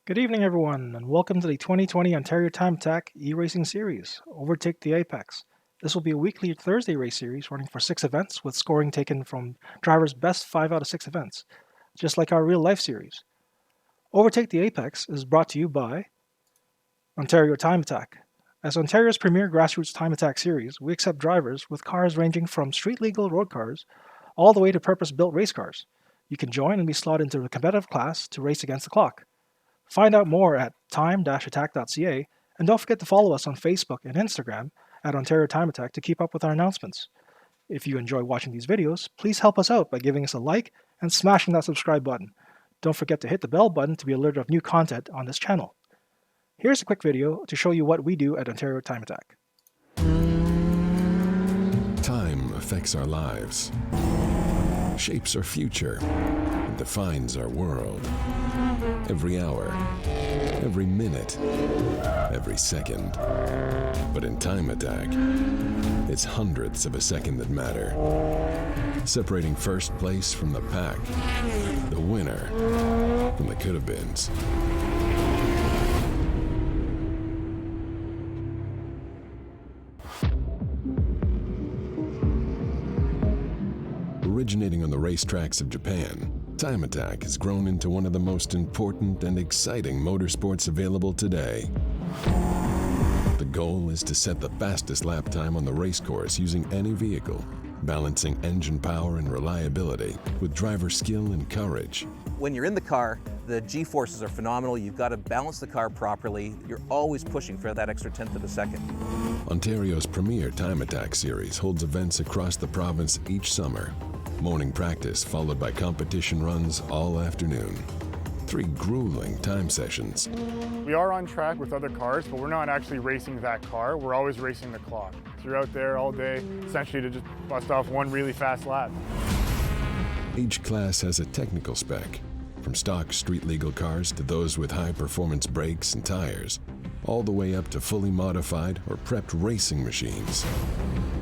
Good evening, everyone, and welcome to the 2020 Ontario Time Attack e-racing series, Overtake the Apex. This will be a weekly Thursday race series running for 6 events with scoring taken from drivers' best 5 out of 6 events, just like our real-life series. Overtake the Apex is brought to you by Ontario Time Attack. As Ontario's premier grassroots time attack series, we accept drivers with cars ranging from street-legal road cars all the way to purpose-built race cars. You can join and be slotted into a competitive class to race against the clock. Find out more at time-attack.ca, and don't forget to follow us on Facebook and Instagram at Ontario Time Attack to keep up with our announcements. If you enjoy watching these videos, please help us out by giving us a like and smashing that subscribe button. Don't forget to hit the bell button to be alerted of new content on this channel. Here's a quick video to show you what we do at Ontario Time Attack. Time affects our lives, shapes our future, and defines our world. Every hour, every minute, every second. But in Time Attack, it's hundredths of a second that matter. Separating first place from the pack, the winner from the could-have-beens. Originating on the racetracks of Japan, Time Attack has grown into one of the most important and exciting motorsports available today. The goal is to set the fastest lap time on the racecourse using any vehicle, balancing engine power and reliability with driver skill and courage. When you're in the car, the G-forces are phenomenal. You've got to balance the car properly. You're always pushing for that extra tenth of a second. Ontario's premier Time Attack series holds events across the province each summer. Morning practice followed by competition runs all afternoon. 3 grueling time sessions. We are on track with other cars, but we're not actually racing that car. We're always racing the clock. So you're out there all day, essentially to just bust off one really fast lap. Each class has a technical spec, from stock street-legal cars to those with high-performance brakes and tires, all the way up to fully modified or prepped racing machines.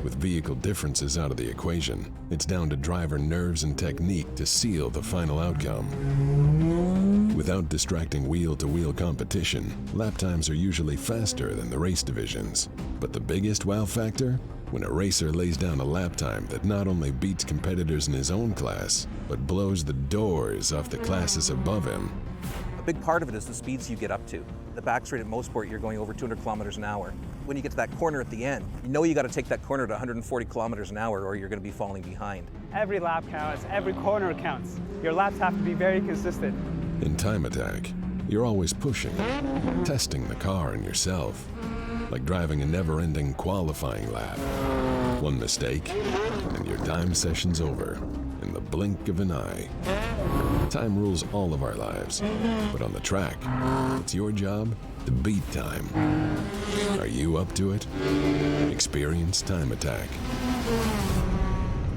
With vehicle differences out of the equation, it's down to driver nerves and technique to seal the final outcome. Without distracting wheel-to-wheel competition, lap times are usually faster than the race divisions. But the biggest wow factor? When a racer lays down a lap time that not only beats competitors in his own class, but blows the doors off the classes above him. A big part of it is the speeds you get up to. The back straight at Mosport, you're going over 200 kilometers an hour. When you get to that corner at the end, you know you got to take that corner at 140 kilometers an hour or you're going to be falling behind. Every lap counts, every corner counts. Your laps have to be very consistent. In Time Attack, you're always pushing, testing the car and yourself, like driving a never-ending qualifying lap. One mistake, and your time session's over in the blink of an eye. Time rules all of our lives, but on the track, it's your job to beat time. Are you up to it? Experience Time Attack.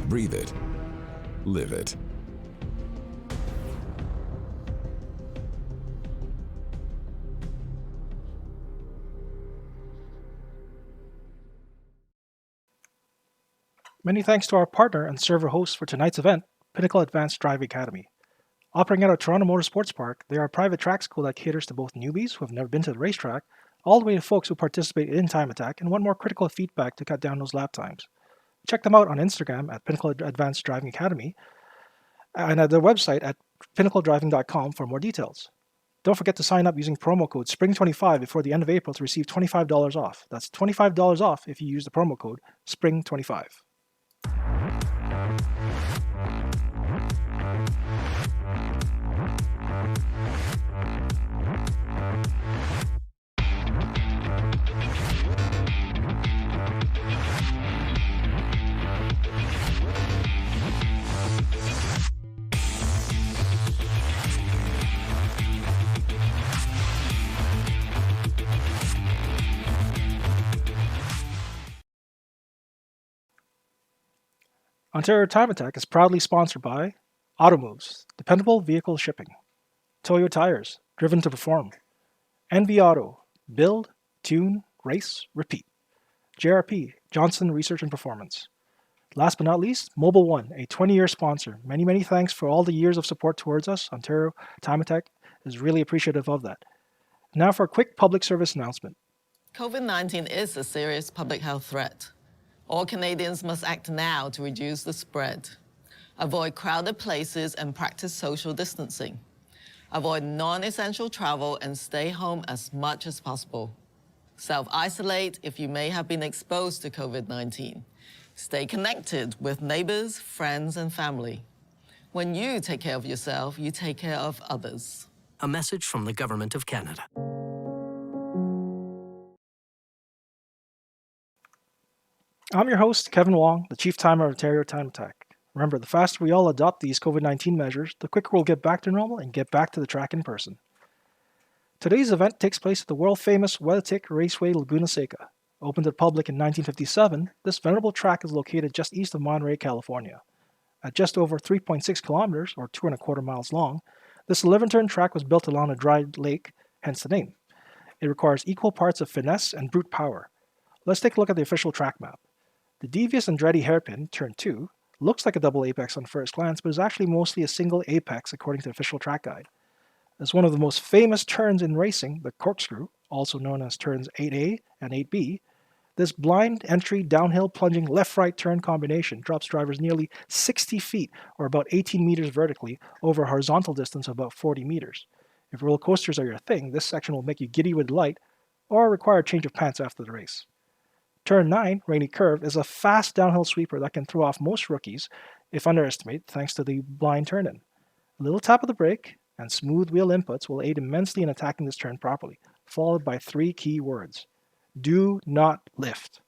Breathe it. Live it. Many thanks to our partner and server host for tonight's event, Pinnacle Advanced Driving Academy. Operating out of Toronto Motorsports Park, they are a private track school that caters to both newbies who have never been to the racetrack, all the way to folks who participate in Time Attack and want more critical feedback to cut down those lap times. Check them out on Instagram at Pinnacle Advanced Driving Academy and at their website at pinnacledriving.com for more details. Don't forget to sign up using promo code SPRING25 before the end of April to receive $25 off. That's $25 off if you use the promo code SPRING25. Ontario Time Attack is proudly sponsored by Automoves, dependable vehicle shipping. Toyo Tires, driven to perform. NV Auto, build, tune, race, repeat. JRP, Johnson Research and Performance. Last but not least, Mobile One, a 20-year sponsor. Many thanks for all the years of support towards us. Ontario Time Attack is really appreciative of that. Now for a quick public service announcement. COVID-19 is a serious public health threat. All Canadians must act now to reduce the spread. Avoid crowded places and practice social distancing. Avoid non-essential travel and stay home as much as possible. Self-isolate if you may have been exposed to COVID-19. Stay connected with neighbors, friends, and family. When you take care of yourself, you take care of others. A message from the Government of Canada. I'm your host, Kevin Wong, the Chief Timer of Ontario Time Attack. Remember, the faster we all adopt these COVID-19 measures, the quicker we'll get back to normal and get back to the track in person. Today's event takes place at the world-famous Overtake Raceway Laguna Seca. Opened to the public in 1957, this venerable track is located just east of Monterey, California. At just over 3.6 kilometers, or 2.25 miles long, this 11-turn track was built along a dry lake, hence the name. It requires equal parts of finesse and brute power. Let's take a look at the official track map. The devious Andretti hairpin, turn 2, looks like a double apex on first glance, but is actually mostly a single apex according to the official track guide. As one of the most famous turns in racing, the corkscrew, also known as turns 8A and 8B, this blind entry downhill plunging left-right turn combination drops drivers nearly 60 feet or about 18 meters vertically over a horizontal distance of about 40 meters. If roller coasters are your thing, this section will make you giddy with delight or require a change of pants after the race. Turn 9, Rainy Curve, is a fast downhill sweeper that can throw off most rookies if underestimated thanks to the blind turn-in. A little tap of the brake and smooth wheel inputs will aid immensely in attacking this turn properly, followed by 3 key words. Do not lift.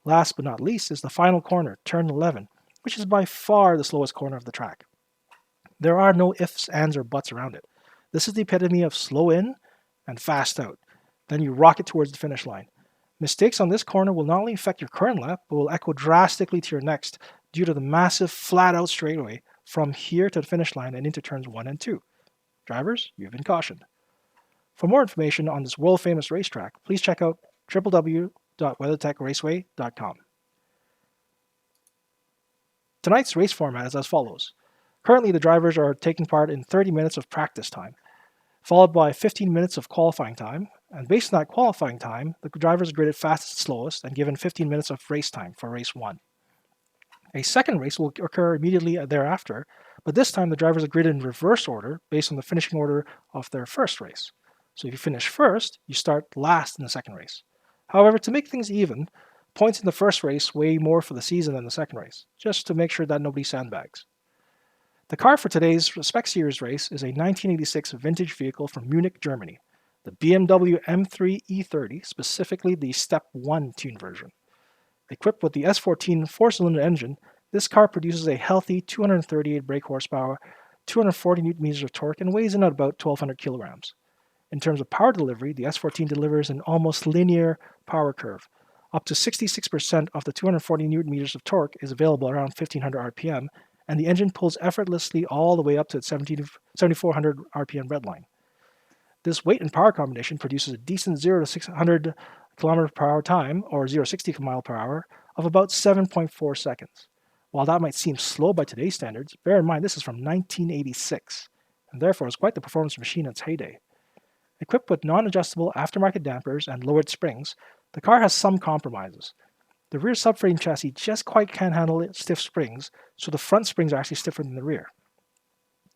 Last but not least is the final corner, turn 11, which is by far the slowest corner of the track. There are no ifs, ands, or buts around it. This is the epitome of slow in and fast out. Then you rocket towards the finish line. Mistakes on this corner will not only affect your current lap, but will echo drastically to your next due to the massive flat-out straightaway from here to the finish line and into turns 1 and 2. Drivers, you've been cautioned. For more information on this world-famous racetrack, please check out www.weathertechraceway.com. Tonight's race format is as follows. Currently, the drivers are taking part in 30 minutes of practice time, followed by 15 minutes of qualifying time, and based on that qualifying time, the drivers are graded fastest, slowest, and given 15 minutes of race time for race 1. A second race will occur immediately thereafter, but this time the drivers are graded in reverse order based on the finishing order of their first race. So if you finish first, you start last in the second race. However, to make things even, points in the first race weigh more for the season than the second race, just to make sure that nobody sandbags. The car for today's Spec Series race is a 1986 vintage vehicle from Munich, Germany, the BMW M3 E30, specifically the Step 1 tune version. Equipped with the S14 4-cylinder engine, this car produces a healthy 238 brake horsepower, 240 Nm of torque, and weighs in at about 1,200 kilograms. In terms of power delivery, the S14 delivers an almost linear power curve. Up to 66% of the 240 Nm of torque is available around 1,500 RPM, and the engine pulls effortlessly all the way up to its 7,400 RPM redline. This weight and power combination produces a decent 0 to 600 km per hour time, or 0 to 60 mile per hour, of about 7.4 seconds. While that might seem slow by today's standards, bear in mind this is from 1986, and therefore is quite the performance machine in its heyday. Equipped with non-adjustable aftermarket dampers and lowered springs, the car has some compromises. The rear subframe chassis just quite can't handle stiff springs, so the front springs are actually stiffer than the rear.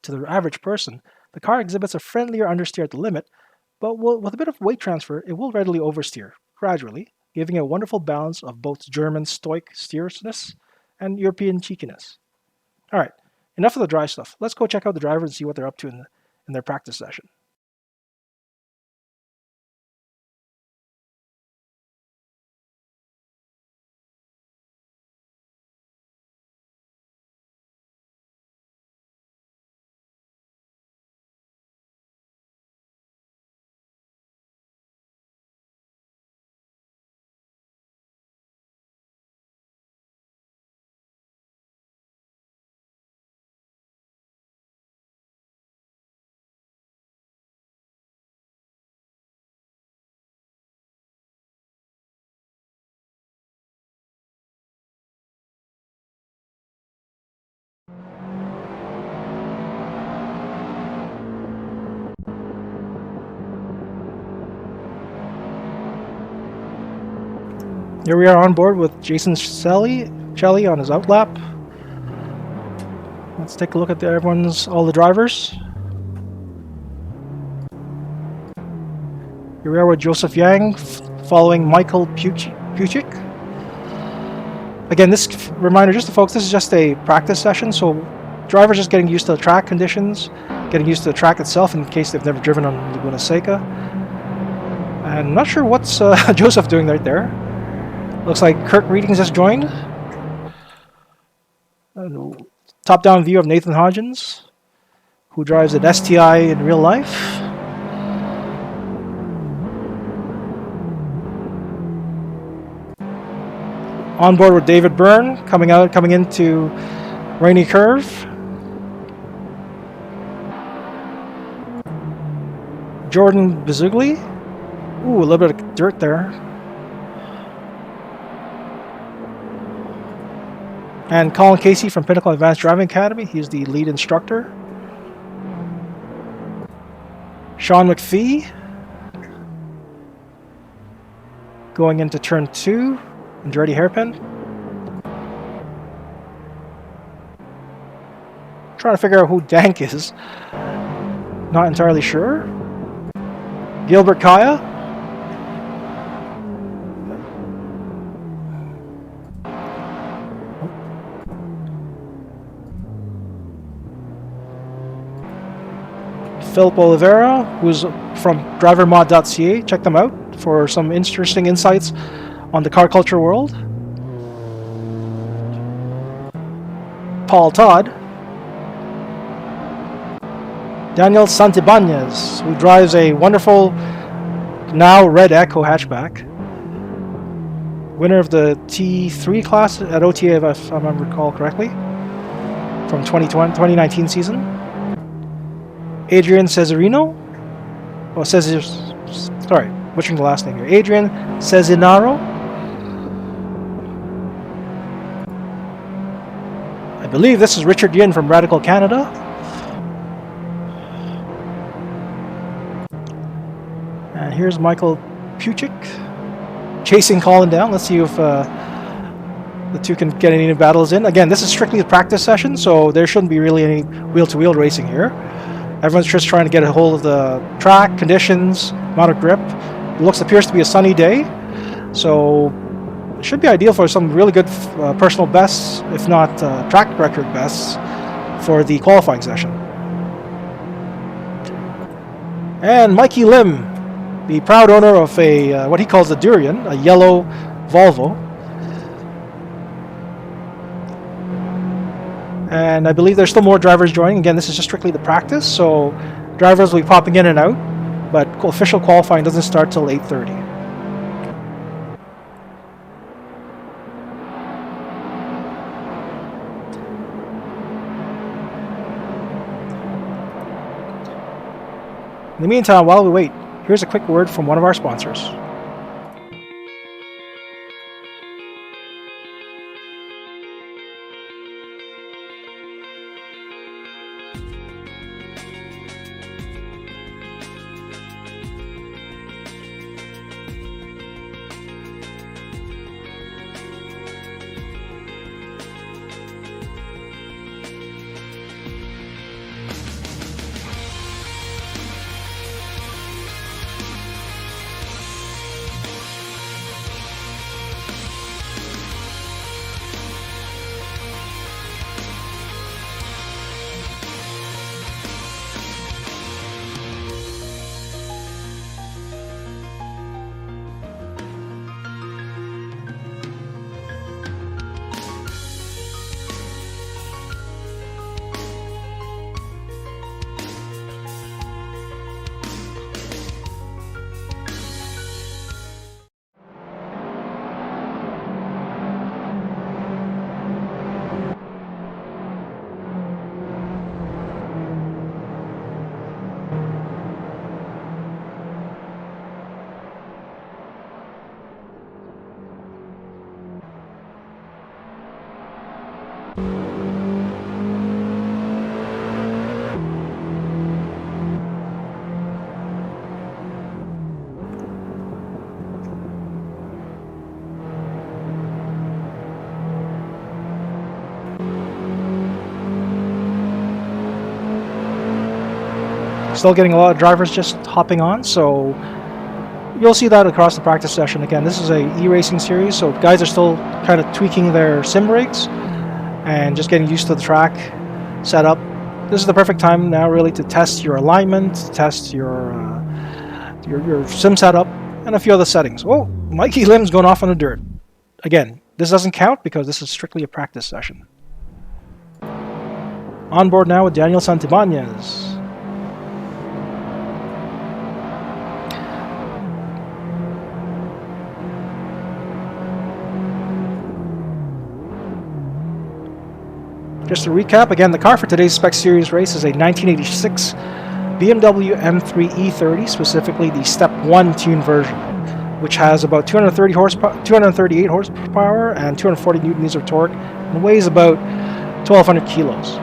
To the average person, the car exhibits a friendlier understeer at the limit, but with a bit of weight transfer, it will readily oversteer, gradually, giving a wonderful balance of both German stoic steersness and European cheekiness. Alright, enough of the dry stuff. Let's go check out the drivers and see what they're up to in their practice session. Here we are on board with Jason Shelley on his outlap. Let's take a look at all the drivers. Here we are with Joseph Yang following Michael Puchik. Again, this reminder, just to folks, this is just a practice session, so drivers just getting used to the track conditions, getting used to the track itself in case they've never driven on Laguna Seca. And I'm not sure what's Joseph doing right there. Looks like Kirk Readings has joined. Top-down view of Nathan Hodgins, who drives an STI in real life. On board with David Byrne, coming into Rainy Curve. Jordan Bizugli. Ooh, a little bit of dirt there. And Colin Casey from Pinnacle Advanced Driving Academy. He's the lead instructor. Sean McPhee. Going into turn 2. Andretti hairpin. Trying to figure out who Dank is. Not entirely sure. Gilbert Kaya. Philip Oliveira, who's from drivermod.ca. Check them out for some interesting insights on the car culture world. Paul Todd. Daniel Santibanez, who drives a wonderful, now red Echo hatchback. Winner of the T3 class at OTA, if I recall correctly, from 2019 season. Adrian Cesarino. Oh, sorry, butchering the last name here. Adrian Cezinaro. I believe this is Richard Yin from Radical Canada. And here's Michael Puchik chasing Colin down. Let's see if the two can get any battles in. Again, this is strictly a practice session, so there shouldn't be really any wheel-to-wheel racing here. Everyone's just trying to get a hold of the track, conditions, amount of grip. It appears to be a sunny day, so it should be ideal for some really good personal bests, if not track record bests, for the qualifying session. And Mikey Lim, the proud owner of a what he calls a durian, a yellow Volvo. And I believe there's still more drivers joining. Again, this is just strictly the practice, so drivers will be popping in and out, but official qualifying doesn't start till 8:30. In the meantime, while we wait, here's a quick word from one of our sponsors. still getting a lot of drivers just hopping on, so you'll see that across the practice session. Again, this is a e-racing series, so guys are still kind of tweaking their sim rigs and just getting used to the track setup. This is the perfect time now, really, to test your alignment, to test your sim setup, and a few other settings. Oh, Mikey Lim's going off on the dirt. Again, this doesn't count because this is strictly a practice session. On board now with Daniel Santibanez. Just to recap, again, the car for today's Spec Series race is a 1986 BMW M3 E30, specifically the Step 1 tuned version, which has about 238 horsepower and 240 newton-meters of torque, and weighs about 1,200 kilos.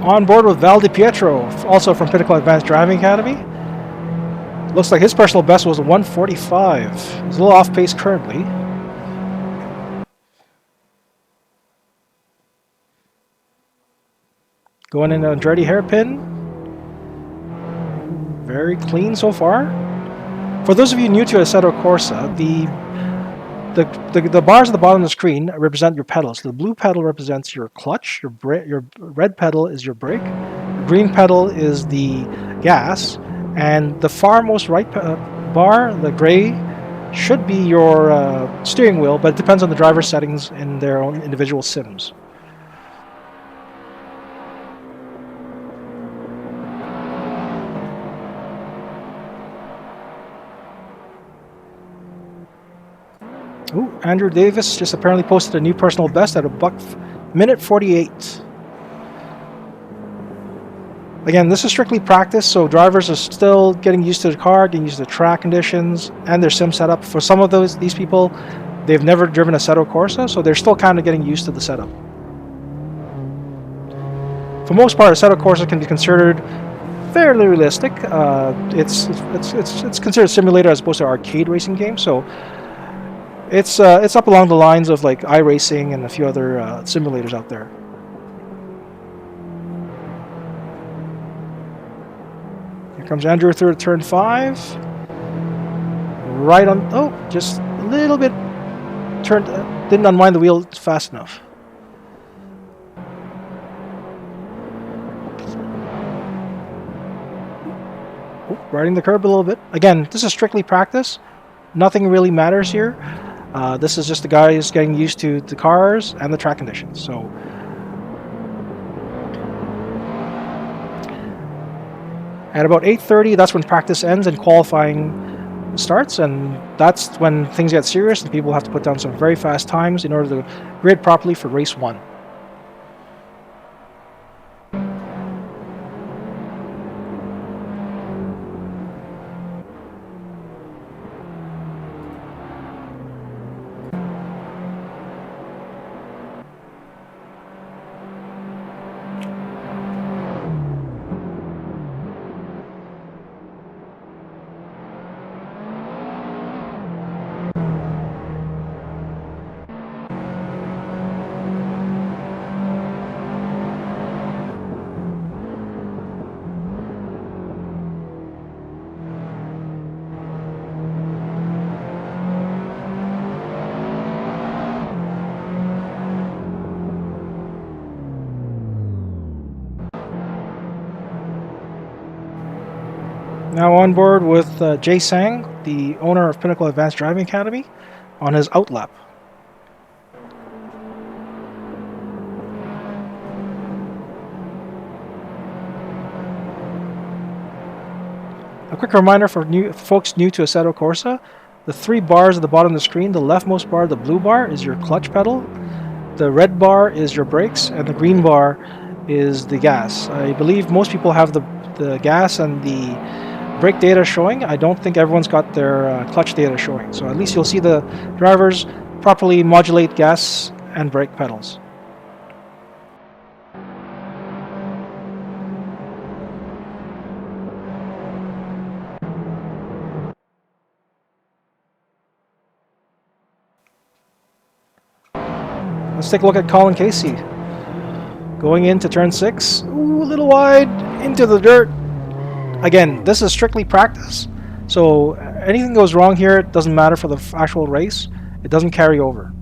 On board with Val Di Pietro, also from Pinnacle Advanced Driving Academy. Looks like his personal best was a 145. He's a little off pace currently. Going in Andretti hairpin. Very clean so far. For those of you new to Assetto Corsa, the bars at the bottom of the screen represent your pedals. The blue pedal represents your clutch, your red pedal is your brake, the green pedal is the gas, and the far most right bar, the gray, should be your steering wheel, but it depends on the driver's settings in their own individual sims. Ooh, Andrew Davis just apparently posted a new personal best at minute 48. Again, this is strictly practice, so drivers are still getting used to the car, getting used to the track conditions, and their sim setup. For some of these people, they've never driven a Assetto Corsa, so they're still kind of getting used to the setup. For most part, a Assetto Corsa can be considered fairly realistic. It's considered a simulator as opposed to an arcade racing game, so it's up along the lines of like iRacing and a few other simulators out there. Here comes Andrew through turn 5. Right on. Oh, just a little bit turned. Didn't unwind the wheel fast enough. Oh, riding the curb a little bit. Again, this is strictly practice. Nothing really matters here. This is just the guys getting used to the cars and the track conditions. So, at about 8:30, that's when practice ends and qualifying starts, and that's when things get serious and people have to put down some very fast times in order to grid properly for race 1. Now on board with Jay Sang, the owner of Pinnacle Advanced Driving Academy, on his outlap. A quick reminder for folks new to Assetto Corsa, the 3 bars at the bottom of the screen, the leftmost bar, the blue bar, is your clutch pedal, the red bar is your brakes, and the green bar is the gas. I believe most people have the gas and the brake data showing. I don't think everyone's got their clutch data showing, so at least you'll see the drivers properly modulate gas and brake pedals. Let's take a look at Colin Casey. Going into turn 6. Ooh, a little wide. Into the dirt. Again, this is strictly practice. So anything goes wrong here, it doesn't matter for the actual race. It doesn't carry over.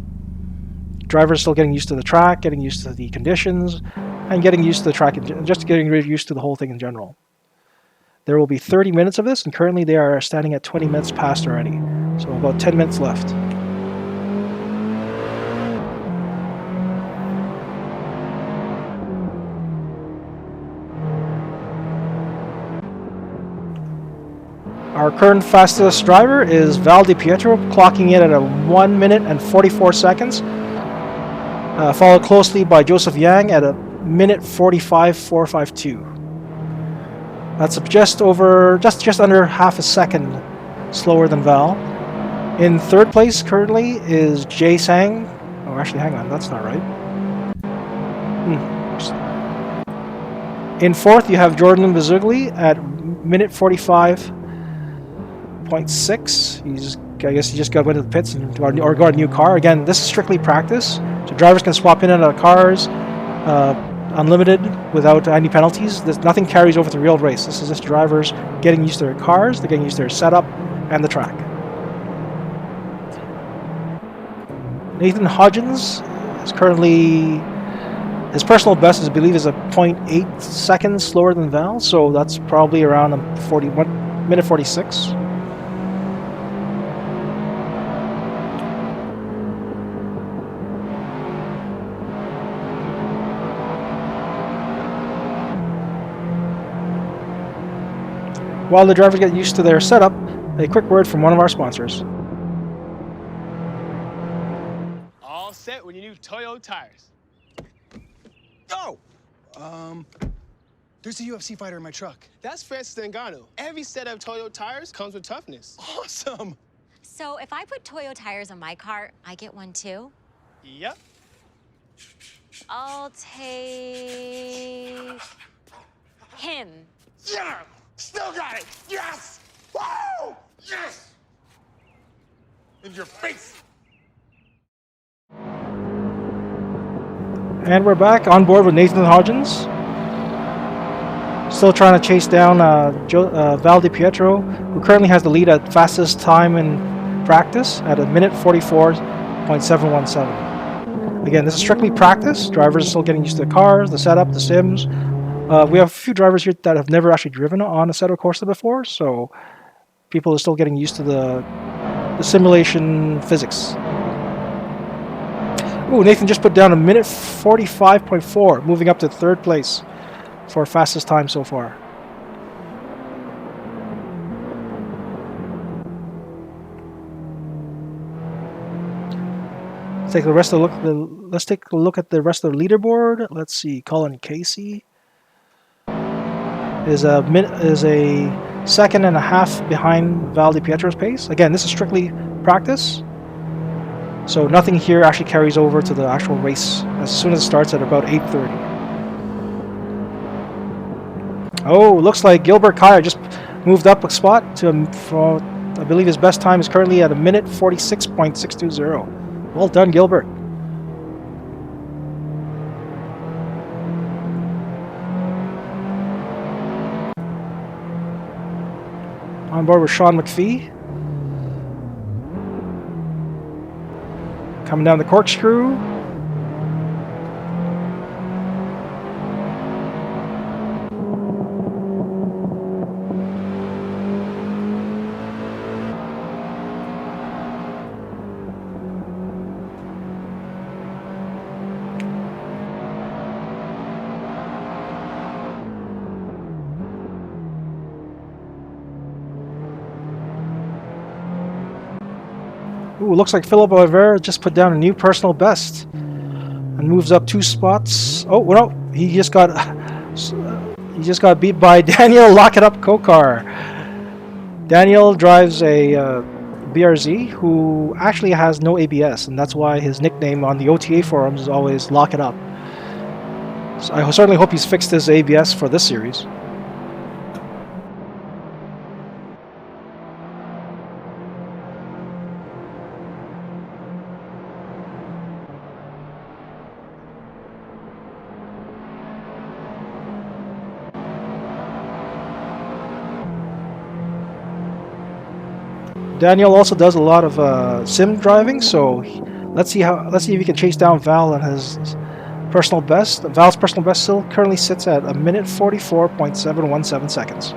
Drivers still getting used to the track, getting used to the conditions, and getting used to the track, just getting used to the whole thing in general. There will be 30 minutes of this, and currently they are standing at 20 minutes past already. So about 10 minutes left. Our current fastest driver is Val Di Pietro, clocking in at a 1 minute and 44 seconds. Followed closely by Joseph Yang at a minute 45.452. That's just under half a second slower than Val. In third place currently is Jay Sang. Oh, actually, hang on, that's not right. In fourth, you have Jordan Bazugli at minute 45.6. I guess he just went to the pits or got a new car. Again, this is strictly practice, so drivers can swap in and out of cars, unlimited, without any penalties. Nothing carries over to the real race. This is just drivers getting used to their cars, they're getting used to their setup and the track. Nathan Hodgins is currently, his personal best, I believe, is a 0.8 seconds slower than Val, so that's probably around 1 minute 46. While the drivers get used to their setup, a quick word from one of our sponsors. All set with your new Toyo tires. Oh! There's a UFC fighter in my truck. That's Francis Ngannou. Every set of Toyo tires comes with toughness. Awesome! So if I put Toyo tires on my car, I get one too? Yep. I'll take him. Yeah! Still got it! Yes! Woo! Yes! In your face! And we're back on board with Nathan Hodgins. Still trying to chase down Val Di Pietro, who currently has the lead at fastest time in practice at a minute 44.717. Again, this is strictly practice. Drivers are still getting used to the cars, the setup, the sims. We have a few drivers here that have never actually driven on a Assetto Corsa before, so people are still getting used to the simulation physics. Ooh, Nathan just put down a minute 45.4, moving up to third place for fastest time so far. Let's take a look at the rest of the leaderboard. Let's see. Colin Casey is a second and a half behind Val Di Pietro's pace. Again, this is strictly practice, so nothing here actually carries over to the actual race as soon as it starts at about 8:30. Oh, looks like Gilbert Kyer just moved up a spot for, I believe his best time is currently at a minute 46.620. Well done, Gilbert. On board with Sean McPhee. Coming down the corkscrew. Ooh, looks like Philip Oliveira just put down a new personal best and moves up 2 spots. Oh, well, no, he just got beat by Daniel Lock It Up Kokar. Daniel drives a BRZ who actually has no ABS, and that's why his nickname on the OTA forums is always Lock It Up. So I certainly hope he's fixed his ABS for this series. Daniel also does a lot of sim driving, so let's see if he can chase down Val and his personal best. Val's personal best still currently sits at a minute 44.717 seconds.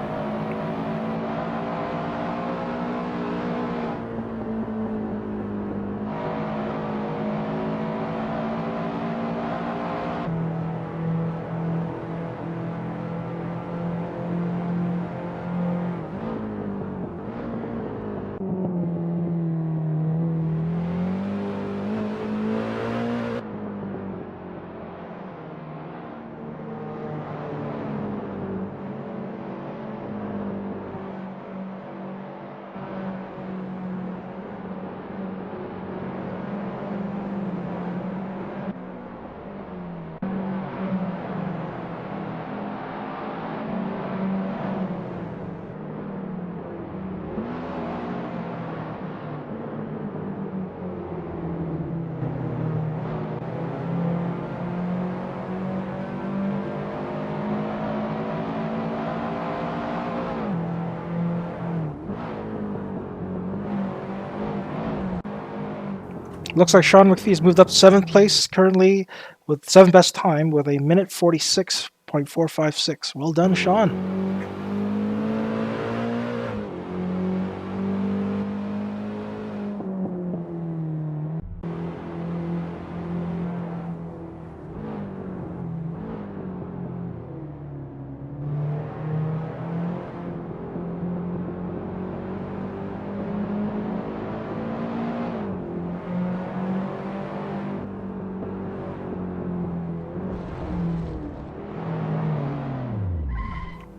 Looks like Sean McPhee has moved up to 7th place currently with 7th best time with a minute 46.456. Well done, Sean.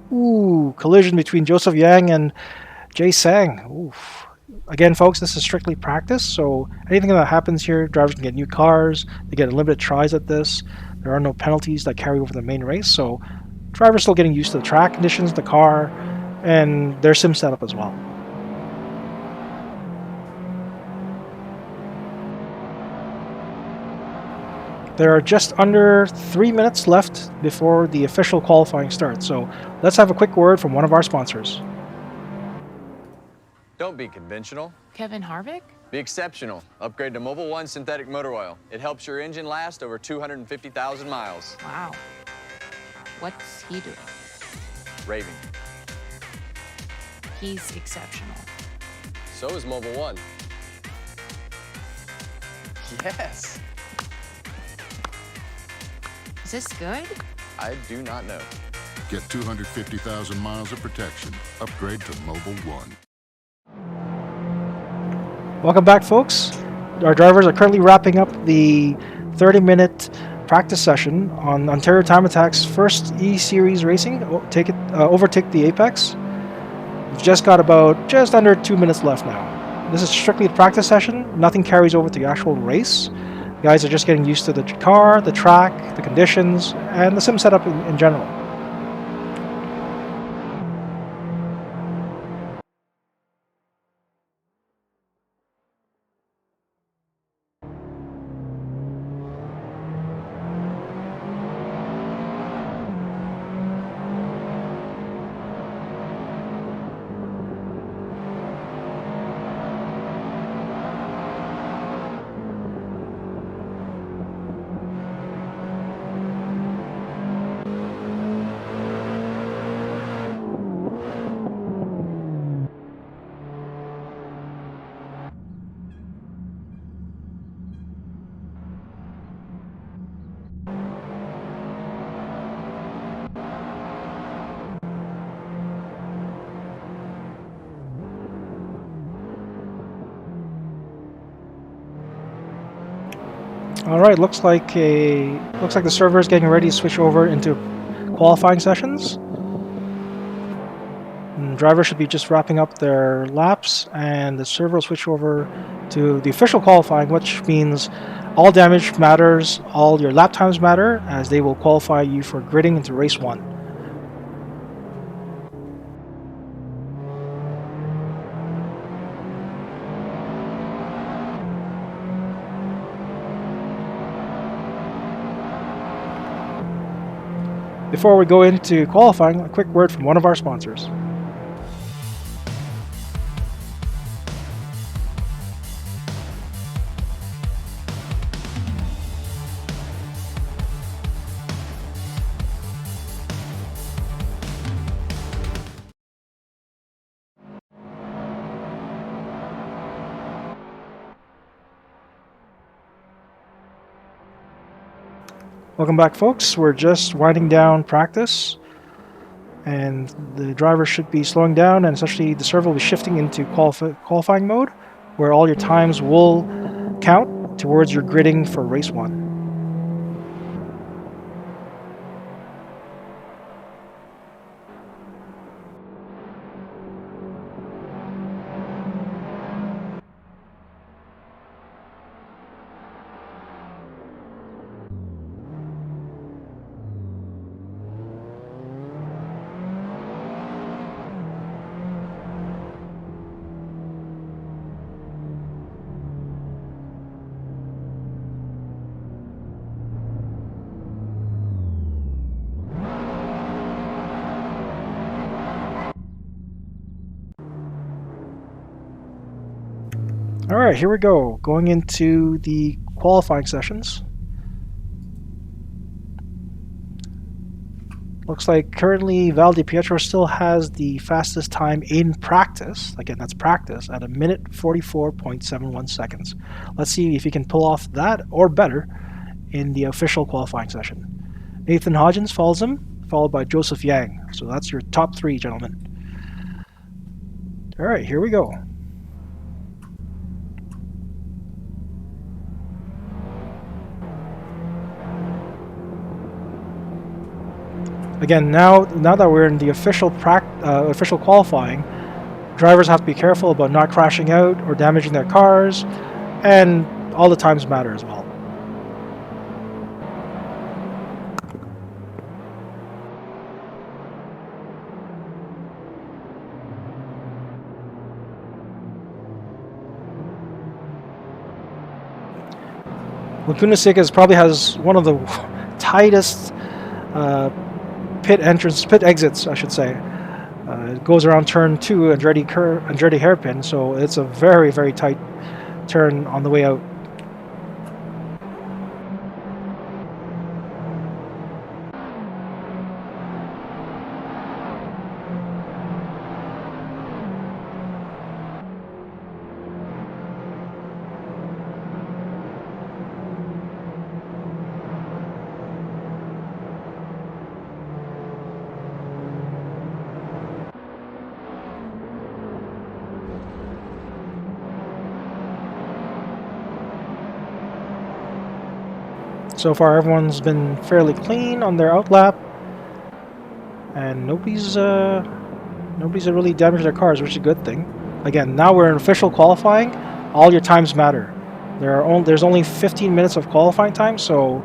Ooh, collision between Joseph Yang and Jay Sang. Oof. Again, folks, this is strictly practice, so anything that happens here, drivers can get new cars, they get unlimited tries at this. There are no penalties that carry over the main race, so drivers still getting used to the track conditions, the car, and their sim setup as well. There are just under 3 minutes left before the official qualifying starts, so let's have a quick word from one of our sponsors. Don't be conventional. Kevin Harvick? Be exceptional. Upgrade to Mobil 1 synthetic motor oil. It helps your engine last over 250,000 miles. Wow. What's he doing? Raving. He's exceptional. So is Mobil 1. Yes. Is this good? I do not know. Get 250,000 miles of protection. Upgrade to Mobil 1. Welcome back, folks. Our drivers are currently wrapping up the 30-minute practice session on Ontario Time Attack's first E-Series racing, Overtake the Apex. We've just got about just under 2 minutes left now. This is strictly a practice session. Nothing carries over to the actual race. The guys are just getting used to the car, the track, the conditions, and the sim setup in general. All right, looks like the server is getting ready to switch over into qualifying sessions. And drivers should be just wrapping up their laps, and the server will switch over to the official qualifying, which means all damage matters, all your lap times matter, as they will qualify you for gridding into race 1. Before we go into qualifying, a quick word from one of our sponsors. Welcome back, folks. We're just winding down practice, and the driver should be slowing down, and essentially the server will be shifting into qualifying mode, where all your times will count towards your gridding for race 1. All right, here we go. Going into the qualifying sessions. Looks like currently Val Di Pietro still has the fastest time in practice. Again, that's practice at 1 minute 44.71 seconds. Let's see if he can pull off that or better in the official qualifying session. Nathan Hodgins follows him, followed by Joseph Yang. So that's your top 3, gentlemen. All right, here we go. Again, now that we're in the official qualifying, drivers have to be careful about not crashing out or damaging their cars, and all the times matter as well. Laguna Seca probably has one of the tightest pit exits, I should say. It goes around turn 2, Andretti hairpin, so it's a very, very tight turn on the way out. So far, everyone's been fairly clean on their outlap, and nobody's really damaged their cars, which is a good thing. Again, now we're in official qualifying. All your times matter. There's only 15 minutes of qualifying time, so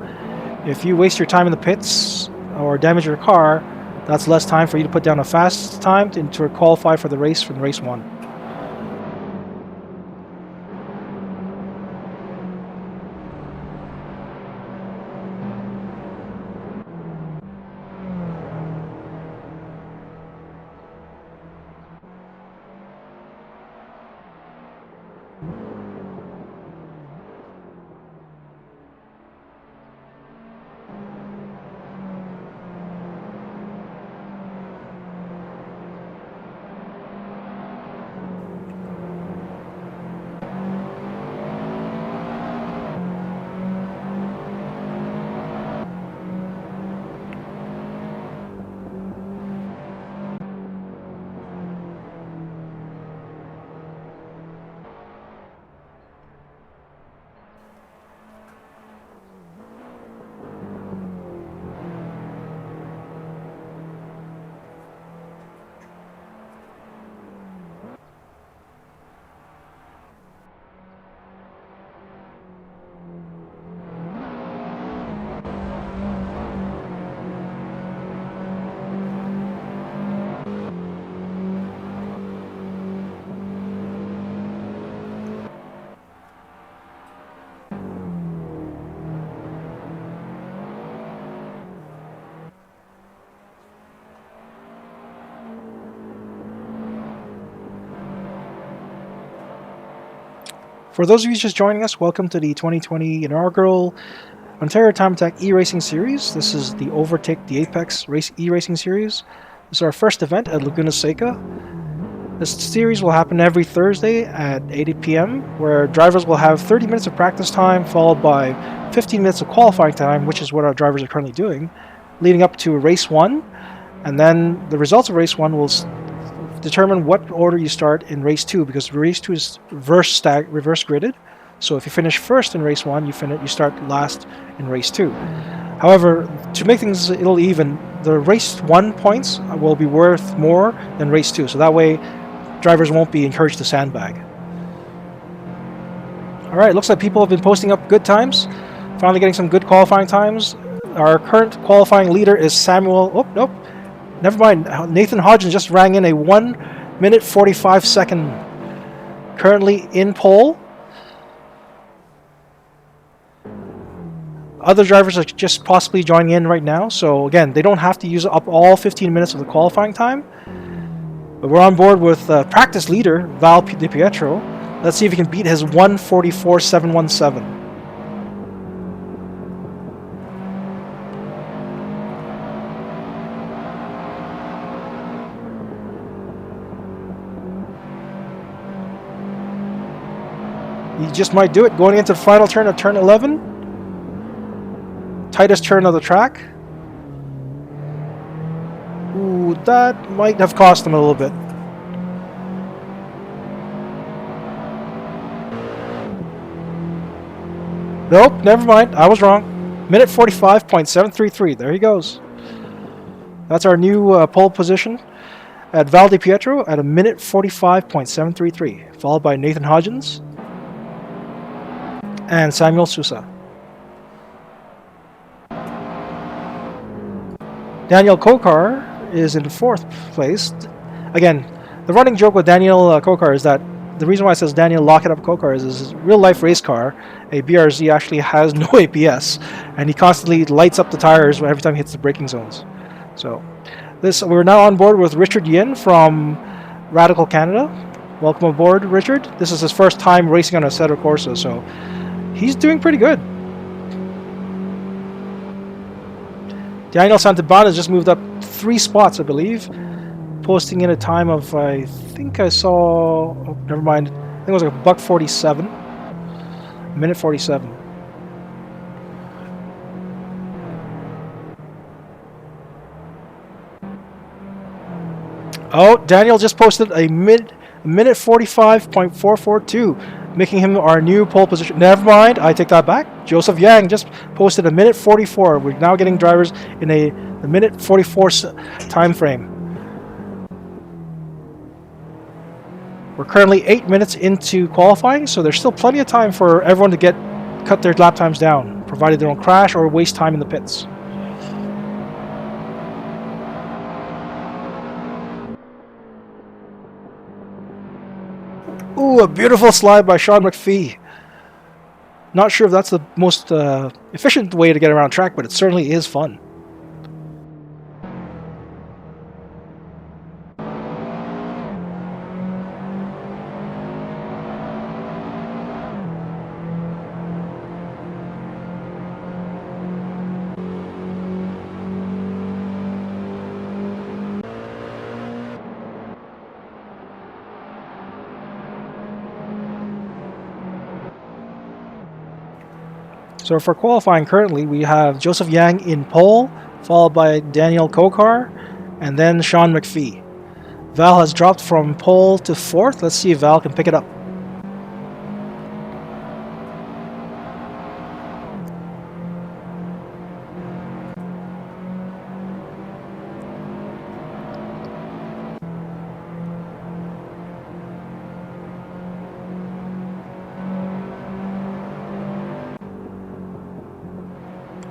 if you waste your time in the pits or damage your car, that's less time for you to put down a fast time to qualify for the race from race 1. For those of you just joining us, welcome to the 2020 inaugural Ontario Time Attack e-racing series. This is the Overtake the Apex e-racing series. This is our first event at Laguna Seca. This series will happen every Thursday at 8 p.m., where drivers will have 30 minutes of practice time, followed by 15 minutes of qualifying time, which is what our drivers are currently doing, leading up to race 1. And then the results of race 1 will determine what order you start in race 2, because race 2 is reverse gridded. So if you finish first in race 1, you start last in race 2. However, to make things a little even, the race 1 points will be worth more than race 2. So that way, drivers won't be encouraged to sandbag. All right, looks like people have been posting up good times. Finally getting some good qualifying times. Our current qualifying leader is Samuel. Oh, nope. Never mind. Nathan Hodgins just rang in a 1 minute 45 second. Currently in pole. Other drivers are just possibly joining in right now. So again, they don't have to use up all 15 minutes of the qualifying time. But we're on board with practice leader, Val Di Pietro. Let's see if he can beat his 1:44.717. He just might do it. Going into the final turn of turn 11. Tightest turn of the track. Ooh, that might have cost him a little bit. Nope, never mind. I was wrong. Minute 45.733. There he goes. That's our new pole position at Val Di Pietro at a minute 45.733, followed by Nathan Hodgins and Samuel Sousa. Daniel Kokar is in 4th place. Again, the running joke with Daniel Kokar is that the reason why it says Daniel Lock It Up Kokar is his real-life race car, a BRZ, actually has no ABS, and he constantly lights up the tires every time he hits the braking zones. So, we're now on board with Richard Yin from Radical Canada. Welcome aboard, Richard. This is his first time racing on a Assetto Corsa, so he's doing pretty good. Daniel Santabana has just moved up 3 spots, I believe, posting in a time of, I think I saw, oh, never mind, I think it was like a $1:47, minute 47. Oh, Daniel just posted a minute 45.442, making him our new pole position. Never mind, I take that back. Joseph Yang just posted a minute 44. We're now getting drivers in a minute 44 time frame. We're currently 8 minutes into qualifying, so there's still plenty of time for everyone to cut their lap times down, provided they don't crash or waste time in the pits. Ooh, a beautiful slide by Sean McPhee. Not sure if that's the most efficient way to get around track, but it certainly is fun. So for qualifying currently, we have Joseph Yang in pole, followed by Daniel Kokar, and then Sean McPhee. Val has dropped from pole to 4th. Let's see if Val can pick it up.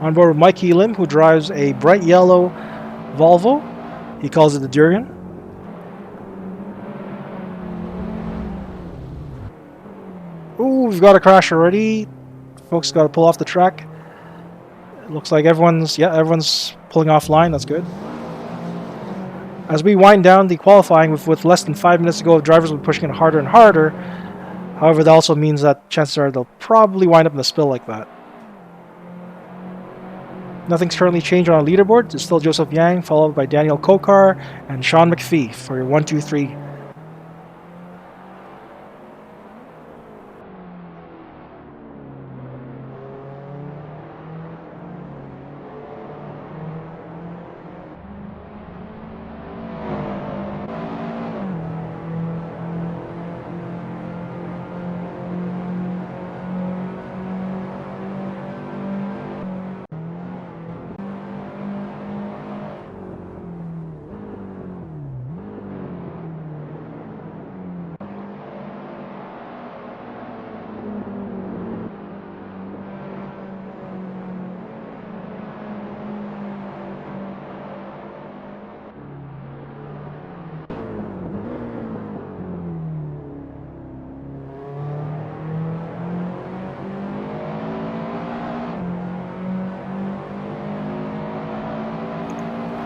On board with Mike Elam, who drives a bright yellow Volvo. He calls it the Durian. Ooh, we've got a crash already. Folks got to pull off the track. It looks like everyone's pulling offline. That's good. As we wind down the qualifying with less than 5 minutes to go, drivers will be pushing it harder and harder. However, that also means that chances are they'll probably wind up in a spill like that. Nothing's currently changed on our leaderboard. It's still Joseph Yang, followed by Daniel Kokar and Sean McPhee for your 1, 2, 3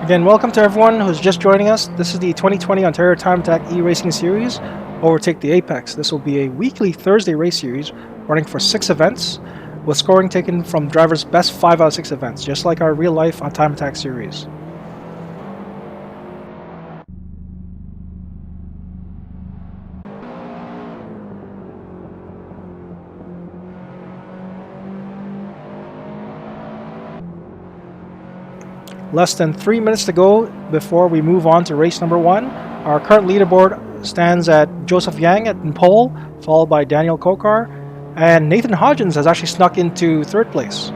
Again, welcome to everyone who's just joining us. This is the 2020 Ontario Time Attack e-racing series, Overtake the Apex. This will be a weekly Thursday race series running for 6 events, with scoring taken from drivers' best 5 out of 6 events, just like our real-life on Time Attack series. Less than 3 minutes to go before we move on to race number 1. Our current leaderboard stands at Joseph Yang in pole, followed by Daniel Kokar, and Nathan Hodgins has actually snuck into 3rd place.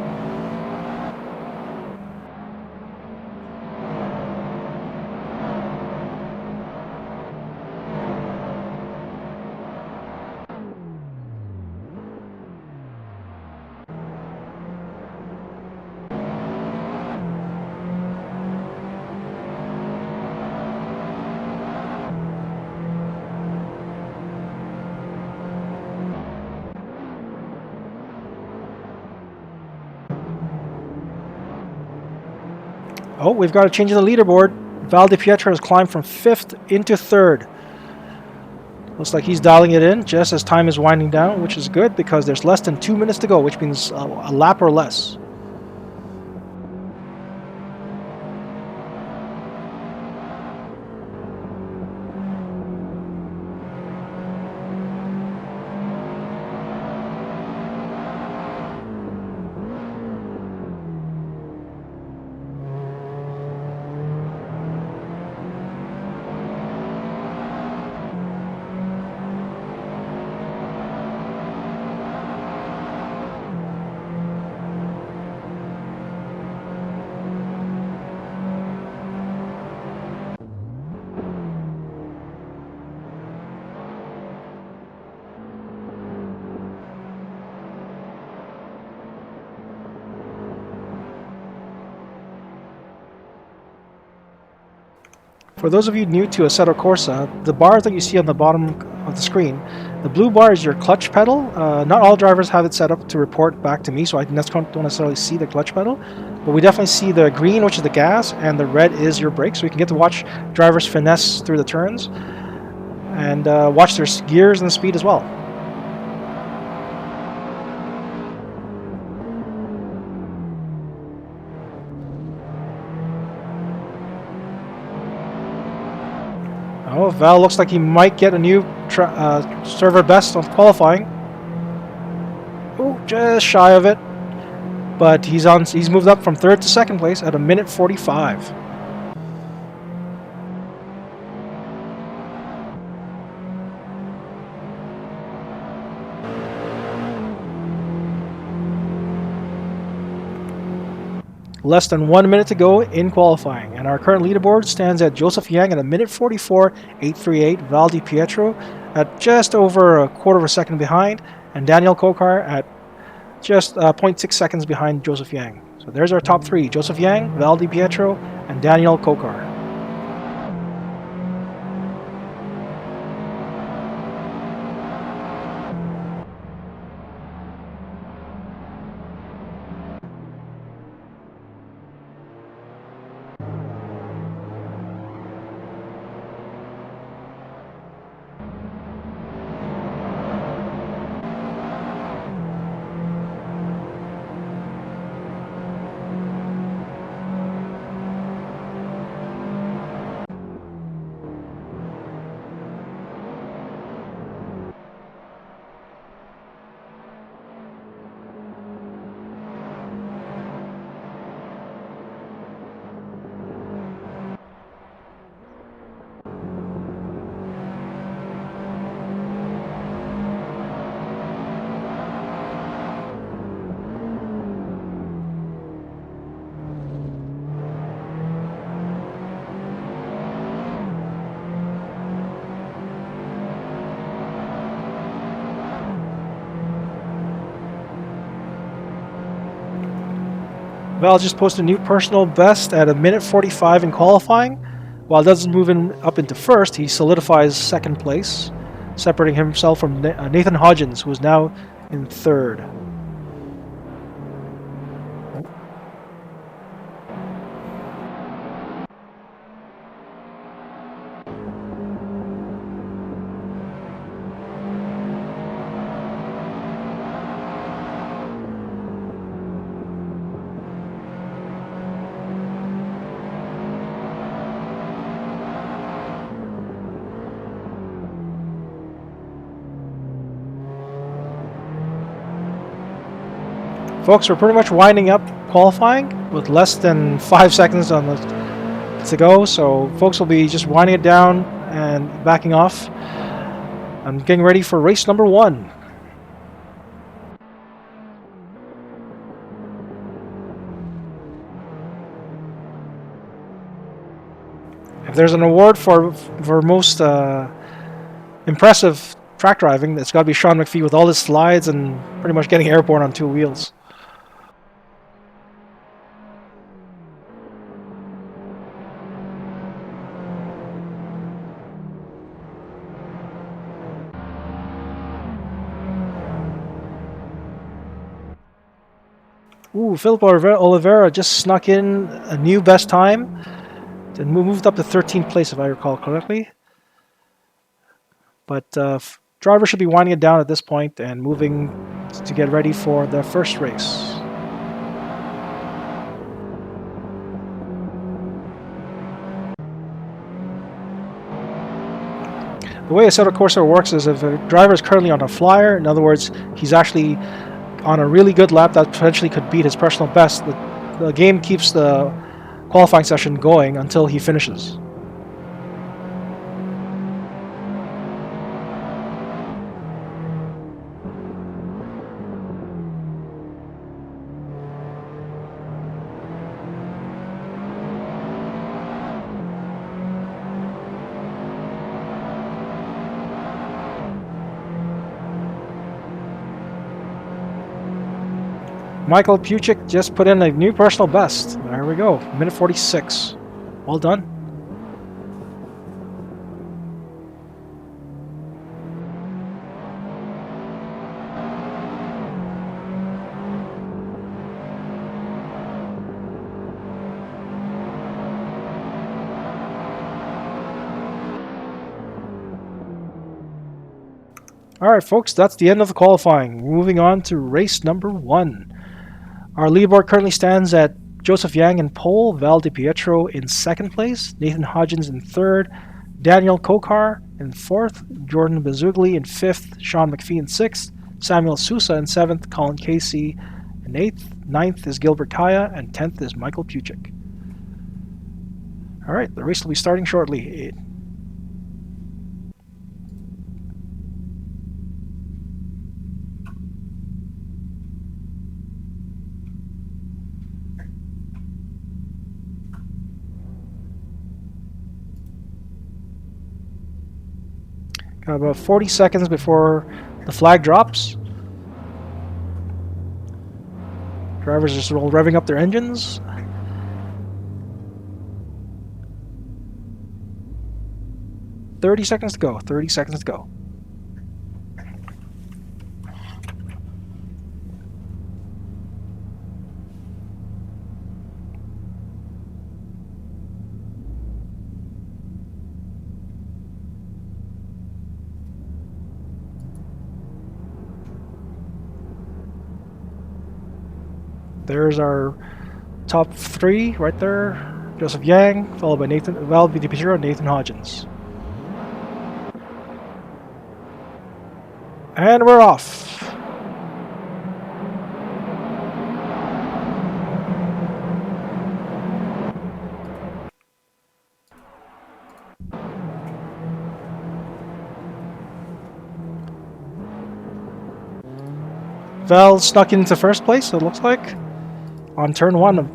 Oh, we've got a change in the leaderboard. Val DiPietro has climbed from 5th into 3rd. Looks like he's dialing it in just as time is winding down, which is good because there's less than 2 minutes to go, which means a lap or less. For those of you new to Assetto Corsa, the bars that you see on the bottom of the screen, the blue bar is your clutch pedal. Not all drivers have it set up to report back to me, so I don't necessarily see the clutch pedal. But we definitely see the green, which is the gas, and the red is your brakes. So we can get to watch drivers finesse through the turns and watch their gears and the speed as well. Oh, Val looks like he might get a new server best on qualifying. Oh, just shy of it. But he's moved up from 3rd to 2nd place at 1:45. Less than 1 minute to go in qualifying, and our current leaderboard stands at Joseph Yang at 1:44.838, Val DiPietro at just over a quarter of a second behind, and Daniel Kokar at just 0.6 seconds behind Joseph Yang. So there's our top 3, Joseph Yang, Val DiPietro, and Daniel Kokar. Val just posted a new personal best at 1:45 in qualifying. While it doesn't move him up into 1st, he solidifies 2nd place, separating himself from Nathan Hodgins, who is now in 3rd. Folks, we're pretty much winding up qualifying with less than 5 seconds on the to go, so folks will be just winding it down and backing off. I'm getting ready for race number 1. If there's an award for most impressive track driving, it's got to be Sean McPhee with all his slides and pretty much getting airborne on 2 wheels. Ooh, Philip Oliveira just snuck in a new best time. Then moved up to 13th place, if I recall correctly. But driver should be winding it down at this point and moving to get ready for the first race. The way Assetto Corsa works is if a driver is currently on a flyer, in other words, he's actually on a really good lap that potentially could beat his personal best, the game keeps the qualifying session going until he finishes. Michael Puchik just put in a new personal best. There we go, minute 46. Well done. All right, folks, that's the end of the qualifying. Moving on to race number 1. Our leaderboard currently stands at Joseph Yang in pole, Val Di Pietro in 2nd place, Nathan Hodgins in 3rd, Daniel Kokar in 4th, Jordan Bazugli in 5th, Sean McPhee in 6th, Samuel Sousa in 7th, Colin Casey in 8th, 9th is Gilbert Kaya, and 10th is Michael Puchik. All right, the race will be starting shortly. Got about 40 seconds before the flag drops. Drivers just all revving up their engines. "30 seconds to go, 30 seconds to go. There's our top 3 right there. Joseph Yang, followed by Val Di Pietro, and Nathan Hodgins. And we're off. Val snuck into 1st place, it looks like, on turn 1.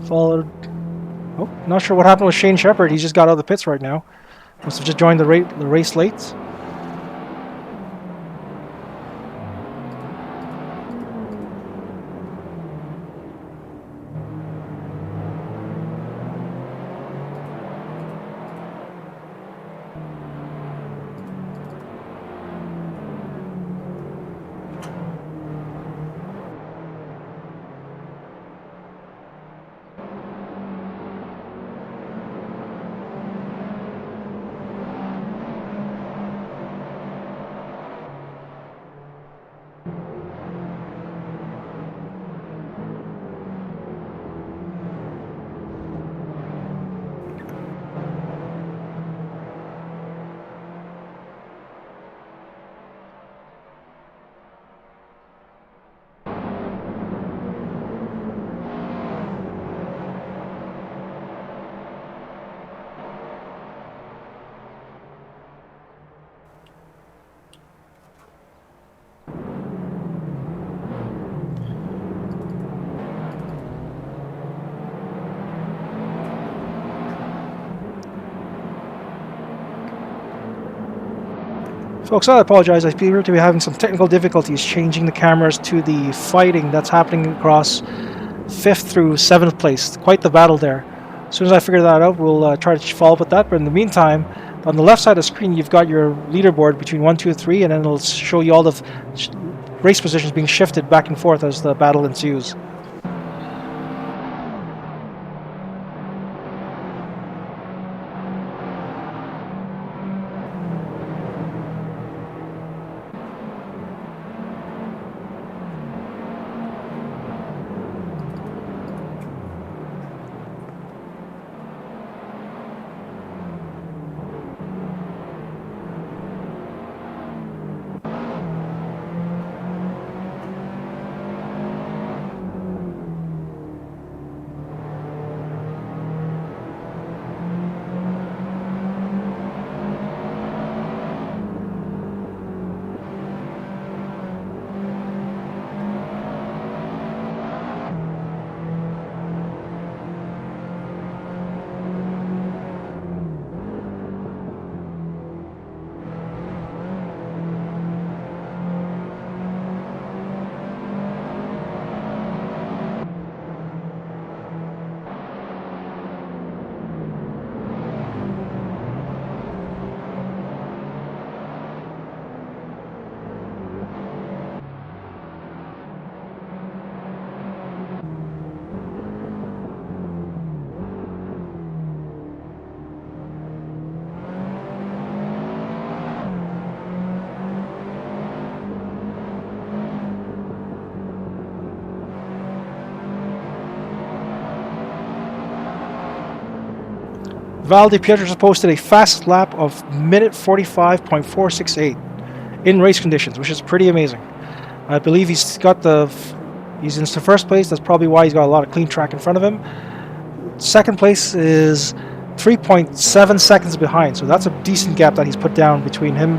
Followed. Oh, not sure what happened with Shane Shepard. He just got out of the pits right now. Must have just joined the race late. Folks, I apologize. I appear to be having some technical difficulties changing the cameras to the fighting that's happening across 5th through 7th place. Quite the battle there. As soon as I figure that out, we'll try to follow up with that. But in the meantime, on the left side of the screen, you've got your leaderboard between 1, 2, 3, and then it'll show you all the race positions being shifted back and forth as the battle ensues. Val Di Pietro has posted a fast lap of minute 45.468 in race conditions, which is pretty amazing. I believe he's in the first place. That's probably why he's got a lot of clean track in front of him. Second place is 3.7 seconds behind, so that's a decent gap that he's put down between him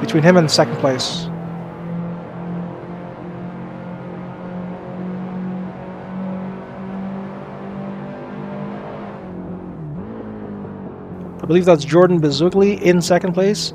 and second place. I believe that's Jordan Bezugli in second place.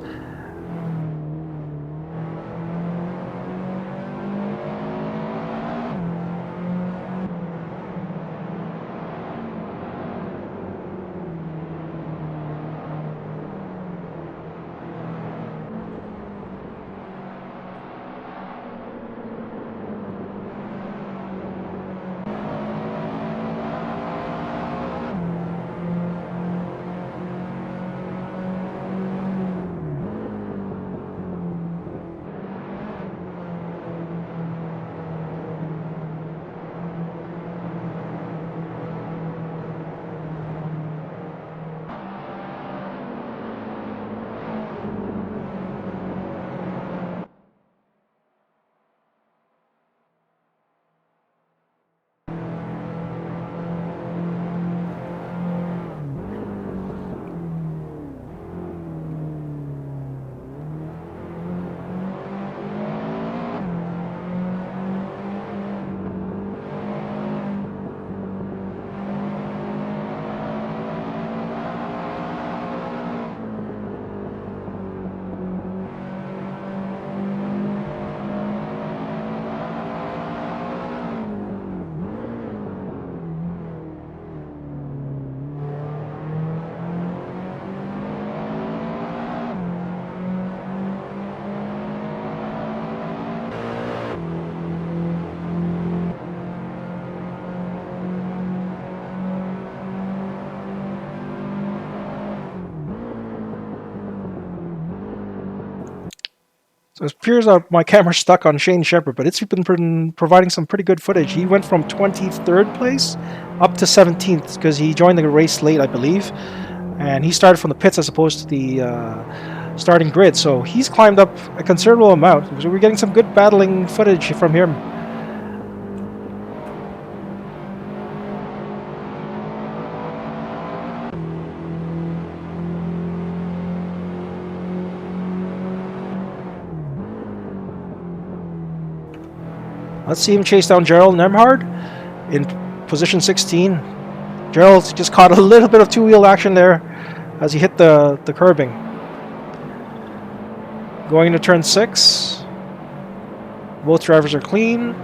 So it appears that my camera's stuck on Shane Shepherd, but it's been providing some pretty good footage. He went from 23rd place up to 17th because he joined the race late, I believe. And he started from the pits as opposed to the starting grid. So he's climbed up a considerable amount. So we're getting some good battling footage from him. Let's see him chase down Gerald Nemhard in position 16. Gerald just caught a little bit of two-wheel action there as he hit the curbing. Going to turn 6. Both drivers are clean.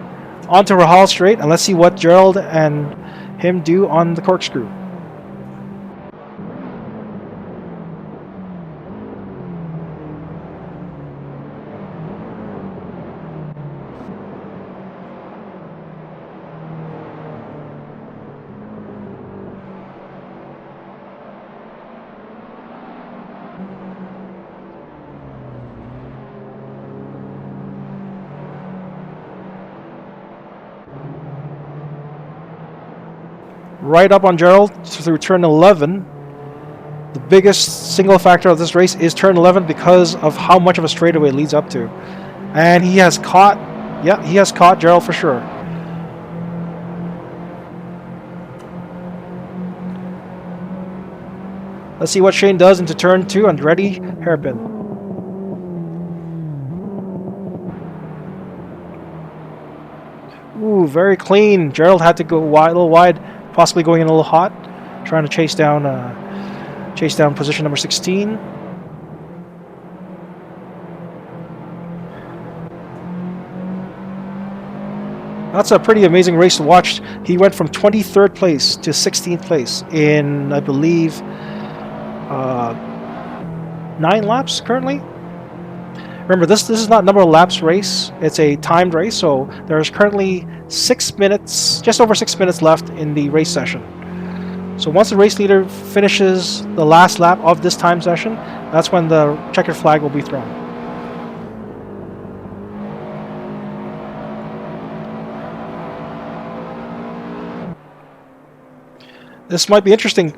Onto Rahal straight, and let's see what Gerald and him do on the corkscrew. Right up on Gerald through turn 11. The biggest single factor of this race is turn 11 because of how much of a straightaway it leads up to. And he has caught, yeah, he has caught Gerald for sure. Let's see what Shane does into turn 2 and ready, hairpin. Ooh, very clean. Gerald had to go wide, a little wide, possibly going in a little hot, trying to chase down position number 16. That's a pretty amazing race to watch. He went from 23rd place to 16th place in, I believe, 9 laps currently. Remember, this is not number of laps race. It's a timed race, so there's currently 6 minutes, just over 6 minutes left in the race session. So once the race leader finishes the last lap of this time session, that's when the checkered flag will be thrown. This might be interesting.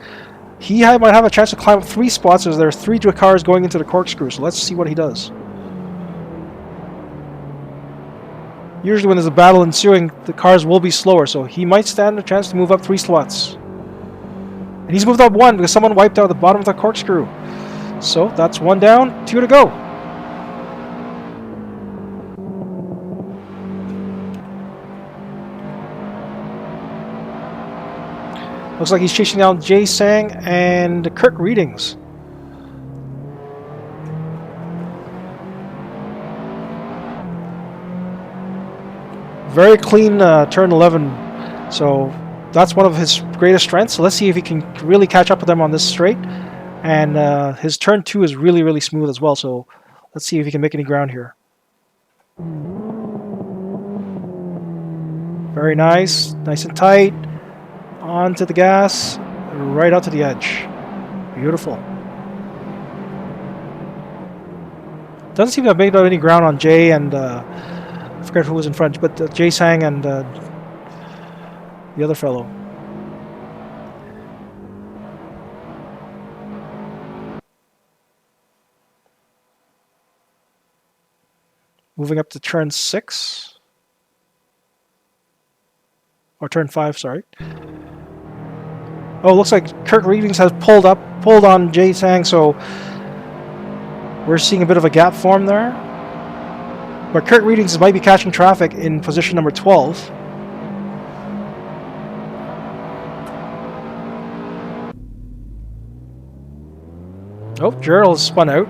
He might have a chance to climb up 3 spots as there are 3 cars going into the corkscrew, so let's see what he does. Usually when there's a battle ensuing, the cars will be slower, so he might stand a chance to move up 3 slots. And he's moved up 1 because someone wiped out the bottom of the corkscrew. So that's 1 down, 2 to go. Looks like he's chasing down Jay Sang and Kirk Readings. Very clean turn 11, so that's one of his greatest strengths. So let's see if he can really catch up with them on this straight. And his turn 2 is really, really smooth as well, so let's see if he can make any ground here. Very nice, nice and tight. Onto the gas, right out to the edge. Beautiful. Doesn't seem to have made any ground on Jay and I forget who was in front, but Jay Sang and the other fellow. Moving up to turn 6. Or turn 5, sorry. Oh, it looks like Kirk Readings has pulled on Jay Sang, so we're seeing a bit of a gap form there. But Kirk Readings might be catching traffic in position number 12. Oh, Gerald spun out.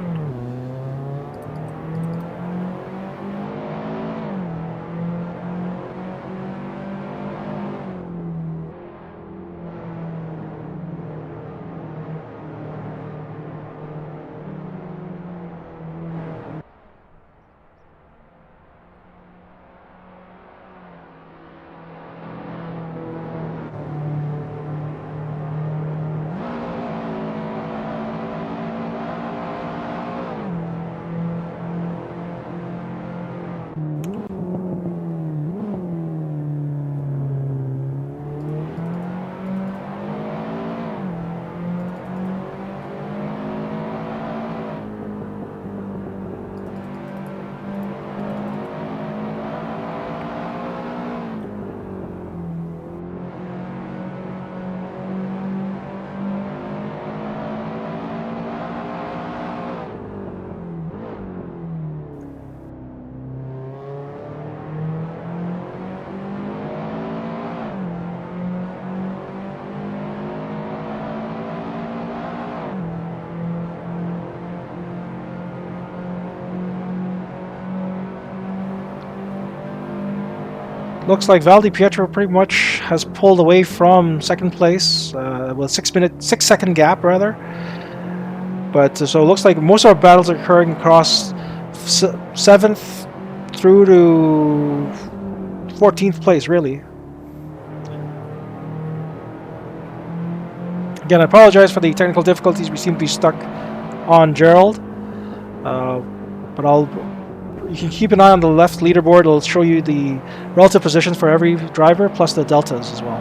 Looks like Val Di Pietro pretty much has pulled away from second place with 6 second gap rather. But so it looks like most of our battles are occurring across 7th through to 14th place, really. Again, I apologize for the technical difficulties. We seem to be stuck on Gerald. But you can keep an eye on the left leaderboard. It'll show you the relative positions for every driver, plus the deltas as well.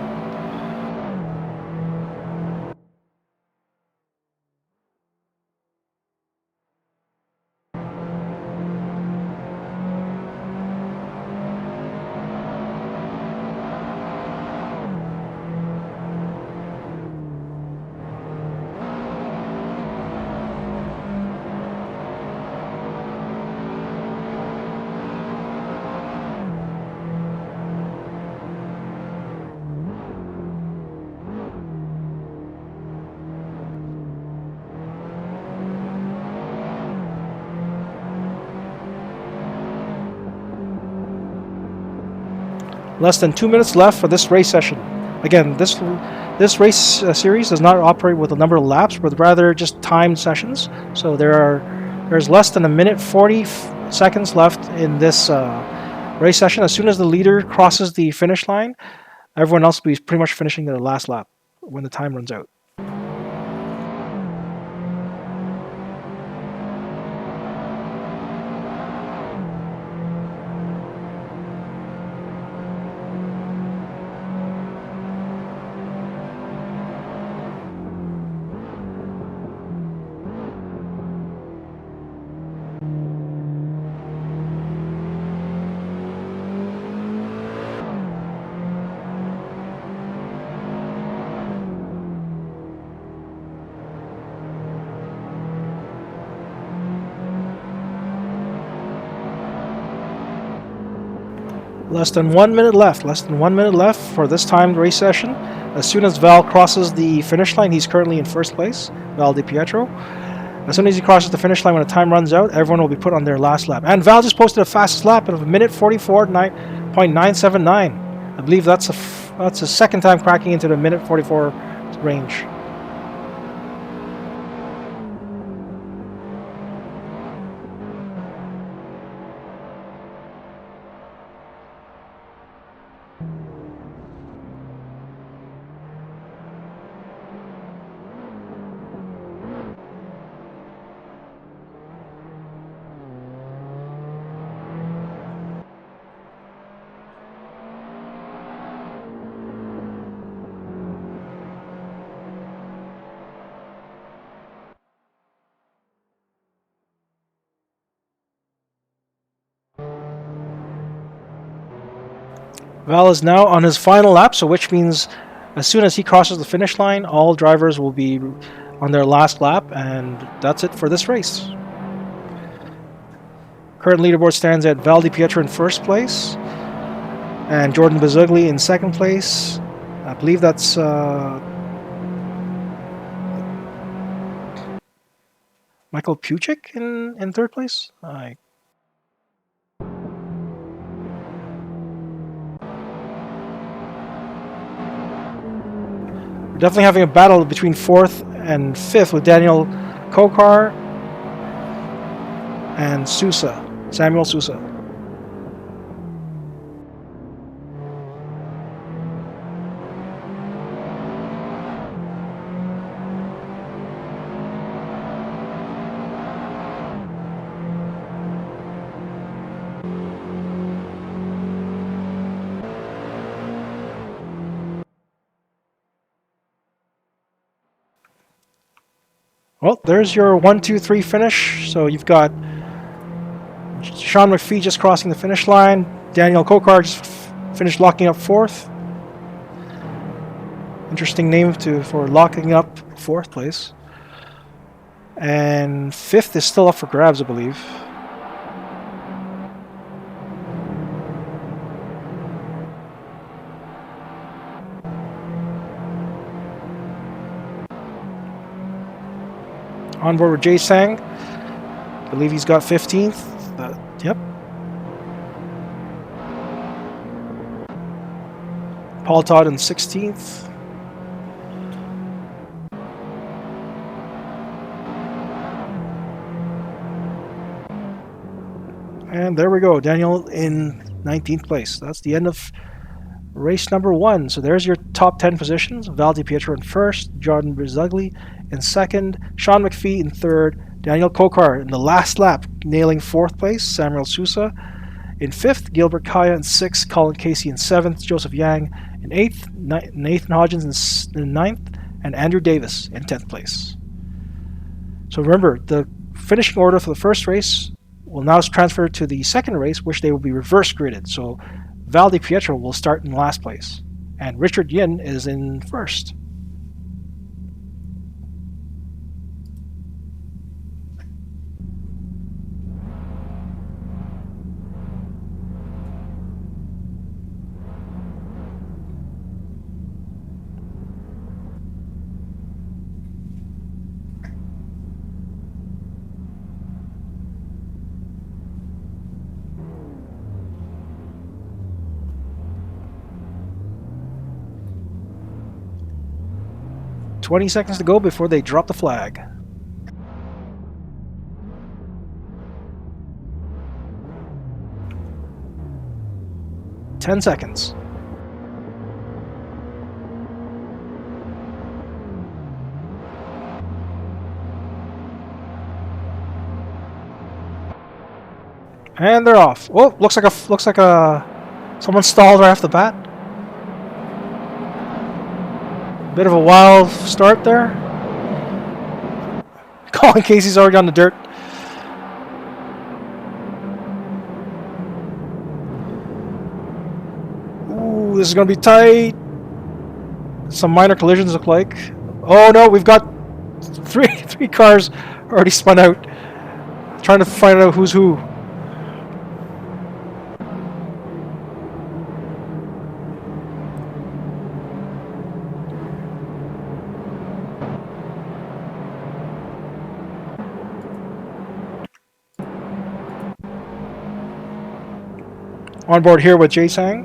Less than 2 minutes left for this race session. Again, this race series does not operate with a number of laps, but rather just timed sessions. So there's less than 1 minute 40 seconds left in this race session. As soon as the leader crosses the finish line, everyone else will be pretty much finishing their last lap when the time runs out. Less than 1 minute left. Less than 1 minute left for this timed race session. As soon as Val crosses the finish line, he's currently in first place, Val Di Pietro. As soon as he crosses the finish line, when the time runs out, everyone will be put on their last lap. And Val just posted a fastest lap of 1:44.979. I believe that's a second time cracking into the 1:44 range. Val is now on his final lap, so which means as soon as he crosses the finish line, all drivers will be on their last lap, and that's it for this race. Current leaderboard stands at Val Di Pietro in first place, and Jordan Bazugli in second place. I believe that's Michael Puchik in third place. We're definitely having a battle between fourth and fifth with Daniel Kokar and Samuel Sousa. Well, there's your 1, 2, 3 finish. So you've got Sean McPhee just crossing the finish line. Daniel Kokar just finished locking up fourth. Interesting name for locking up fourth place. And fifth is still up for grabs, I believe. On board with Jay Sang. I believe he's got 15th. Yep. Paul Todd in 16th. And there we go. Daniel in 19th place. That's the end of race number 1. So there's your top 10 positions. Val DiPietro in first, Jordan Brizugli in second, Sean McPhee in third, Daniel Kokar in the last lap, nailing 4th place, Samuel Sousa in 5th, Gilbert Kaya in 6th, Colin Casey in 7th, Joseph Yang in 8th, Nathan Hodgins in 9th, and Andrew Davis in 10th place. So remember, the finishing order for the first race will now transfer to the second race, which they will be reverse gridded. So Val DiPietro will start in last place, and Richard Yin is in first. "20 seconds to go before they drop the flag." "10 seconds." And they're off. Oh, looks like someone stalled right off the bat. Bit of a wild start there. Colin Casey's already on the dirt. Ooh, this is going to be tight. Some minor collisions look like. Oh no, we've got three cars already spun out. Trying to find out who's who. On board here with Jay Sang.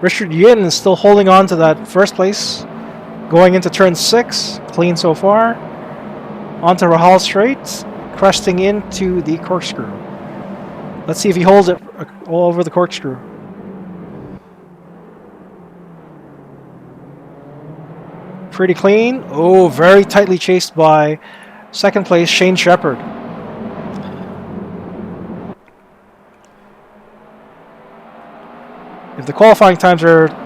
Richard Yin is still holding on to that first place. Going into turn 6. Clean so far. Onto Rahal Straight. Cresting into the corkscrew. Let's see if he holds it all over the corkscrew. Pretty clean. Oh, very tightly chased by second place Shane Shepard. If the qualifying times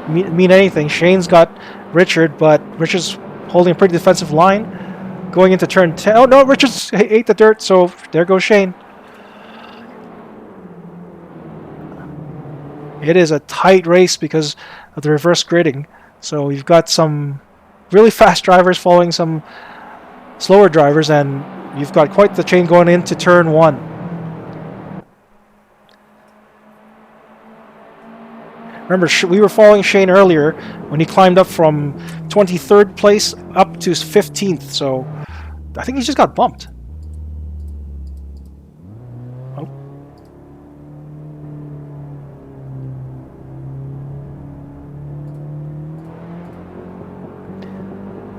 mean anything, Shane's got Richard, but Richard's holding a pretty defensive line. Going into turn 10. Oh no, Richard's ate the dirt, so there goes Shane. It is a tight race because of the reverse gridding. So you've got some really fast drivers following some slower drivers, and you've got quite the chain going into turn 1. Remember, we were following Shane earlier when he climbed up from 23rd place up to 15th, so I think he just got bumped. Oh.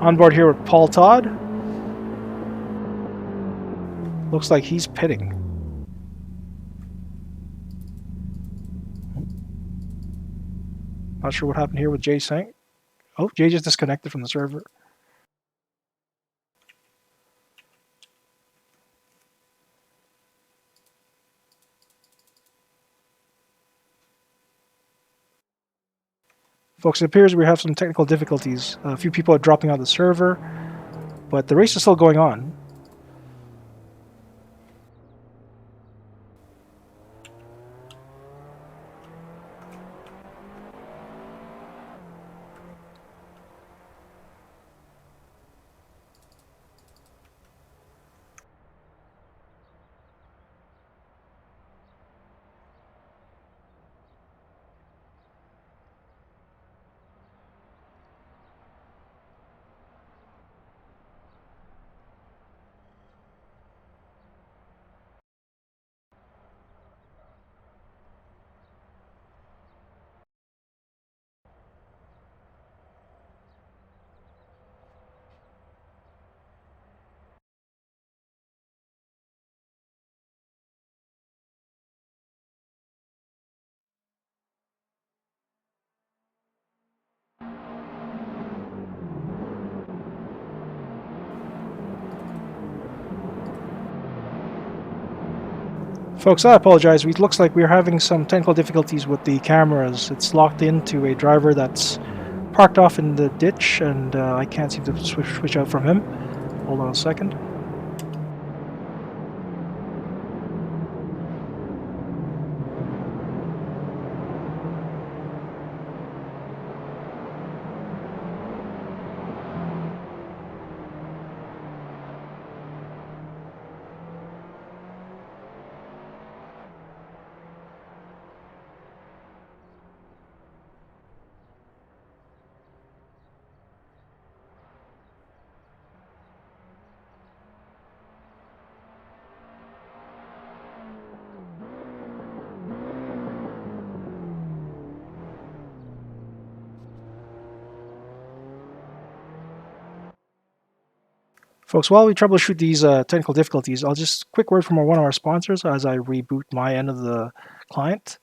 On board here with Paul Todd. Looks like he's pitting. Not sure what happened here with Jay Sang. Oh, Jay just disconnected from the server. Folks, it appears we have some technical difficulties. A few people are dropping out of the server, but the race is still going on. Folks, I apologize. It looks like we're having some technical difficulties with the cameras. It's locked into a driver that's parked off in the ditch, and I can't seem to switch out from him. Hold on a second. Folks, while we troubleshoot these technical difficulties, I'll just quick word from one of our sponsors as I reboot my end of the client.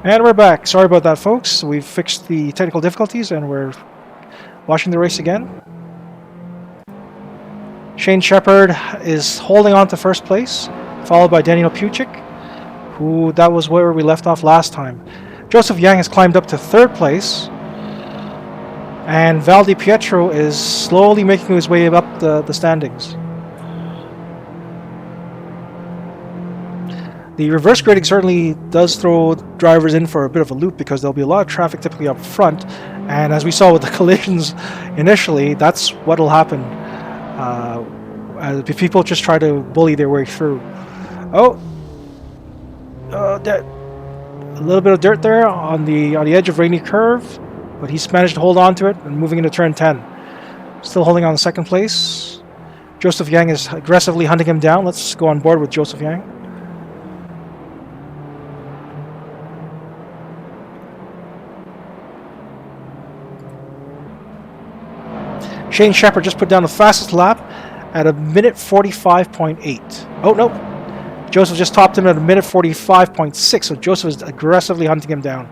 And we're back. Sorry about that, folks. We've fixed the technical difficulties and we're watching the race again. Shane Shepard is holding on to first place, followed by Daniel Puchik, who that was where we left off last time. Joseph Yang has climbed up to third place, and Val Di Pietro is slowly making his way up the standings. The reverse grading certainly does throw drivers in for a bit of a loop because there'll be a lot of traffic typically up front, and as we saw with the collisions initially, that's what'll happen. If people just try to bully their way through. A little bit of dirt there on the edge of Rainy Curve, but he's managed to hold on to it and moving into turn 10. Still holding on second place. Joseph Yang is aggressively hunting him down. Let's go on board with Joseph Yang. Shane Shepard just put down the fastest lap at a minute 45.8. Oh, no. Joseph just topped him at a minute 45.6, so Joseph is aggressively hunting him down.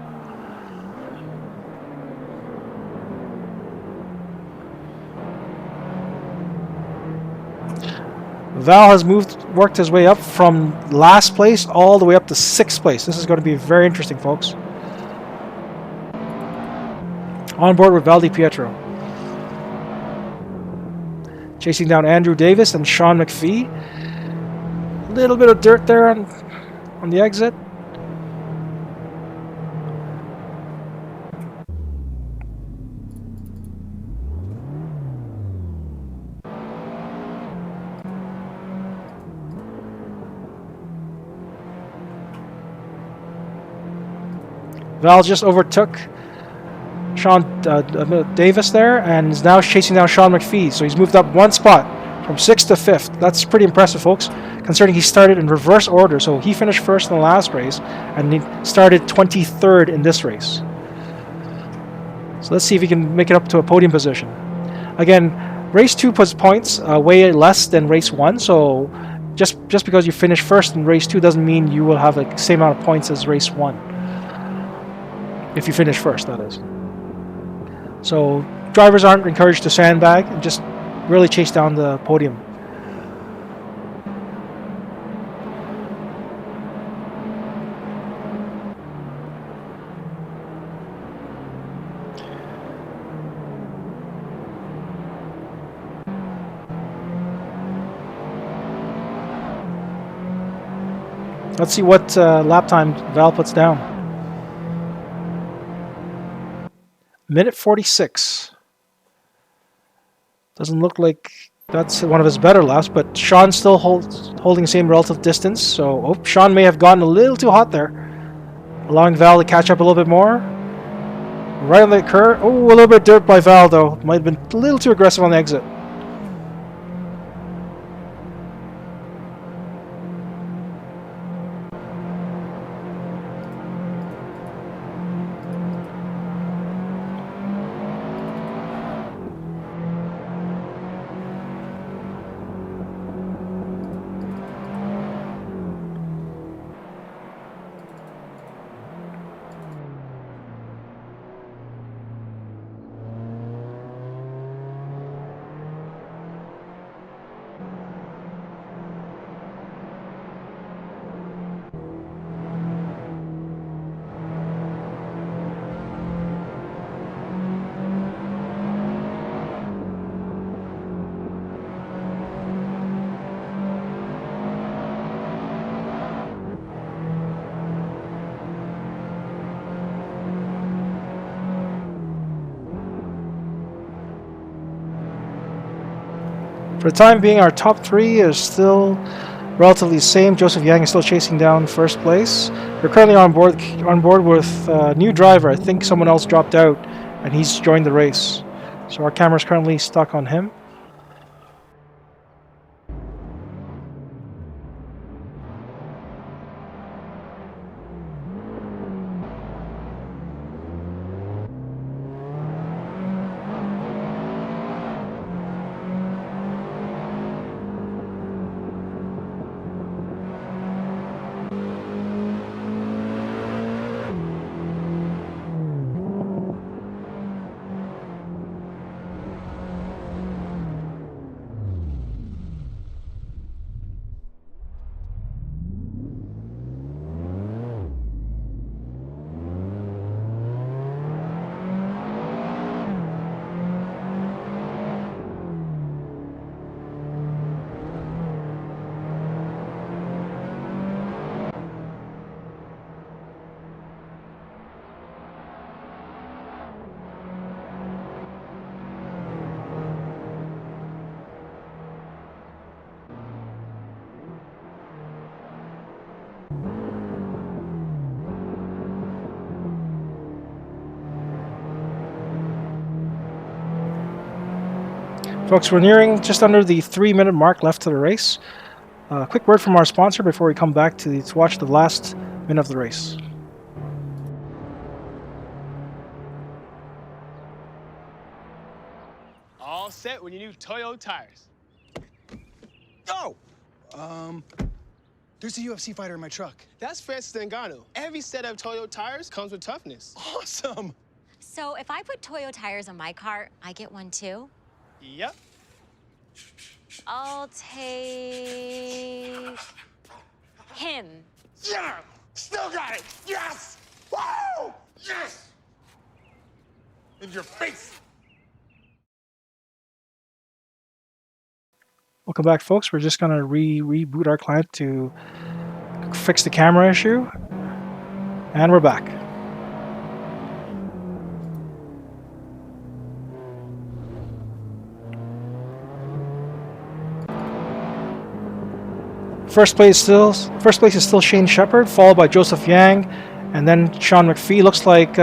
Val has worked his way up from last place all the way up to 6th place. This is going to be very interesting, folks. On board with Val Di Pietro. Chasing down Andrew Davis and Sean McPhee. A little bit of dirt there on the exit. Val just overtook Sean Davis there and is now chasing down Sean McPhee. So he's moved up one spot from 6th to 5th. That's pretty impressive, folks, considering he started in reverse order. So he finished first in the last race and he started 23rd in this race. So let's see if he can make it up to a podium position. Again, race 2 puts points way less than race 1. So just because you finish first in race 2 doesn't mean you will have the same amount of points as race 1. If you finish first, that is. So drivers aren't encouraged to sandbag and just really chase down the podium. Let's see what lap time Val puts down. Minute 46. Doesn't look like that's one of his better laps, but Sean still holding the same relative distance. So Sean may have gotten a little too hot there, allowing Val to catch up a little bit more. Right on the curve. Oh, a little bit dirt by Val, though. Might have been a little too aggressive on the exit. For the time being, our top three is still relatively the same. Joseph Yang is still chasing down first place. We're currently on board with a new driver. I think someone else dropped out, and he's joined the race. So our camera's currently stuck on him. Folks, we're nearing just under the 3-minute mark left to the race. Quick word from our sponsor before we come back to watch the last minute of the race. All set with your new Toyo tires. Go! There's a UFC fighter in my truck. That's Francis Ngannou. Every set of Toyo tires comes with toughness. Awesome! So if I put Toyo tires on my car, I get one too? Yep. I'll take him. Yeah! Still got it! Yes! Woo! Yes! In your face! Welcome back, folks. We're just going to reboot our client to fix the camera issue. And we're back. First place is still Shane Shepard, followed by Joseph Yang, and then Sean McPhee. Looks like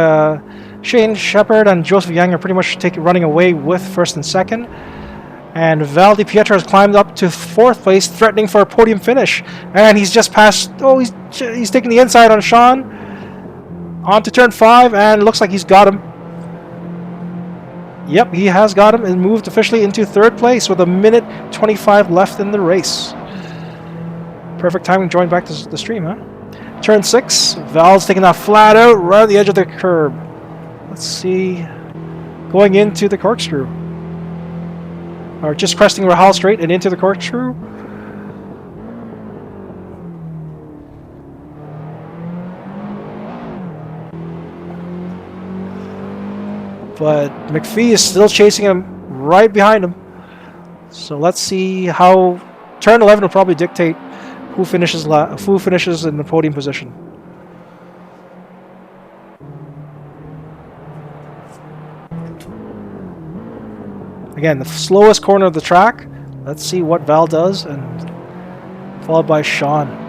Shane Shepard and Joseph Yang are pretty much running away with first and second. And Val Di Pietro has climbed up to fourth place, threatening for a podium finish. And he's just passed. Oh, he's taking the inside on Sean. On to turn 5, and it looks like he's got him. Yep, he has got him and moved officially into third place with a minute 25 left in the race. Perfect timing, join back to the stream, huh? Turn 6, Val's taking that flat out right at the edge of the curb. Let's see. Going into the corkscrew. Or just cresting Rahal straight and into the corkscrew. But McPhee is still chasing him right behind him. So let's see how turn 11 will probably dictate who finishes in the podium position. Again, the slowest corner of the track. Let's see what Val does, and followed by Sean.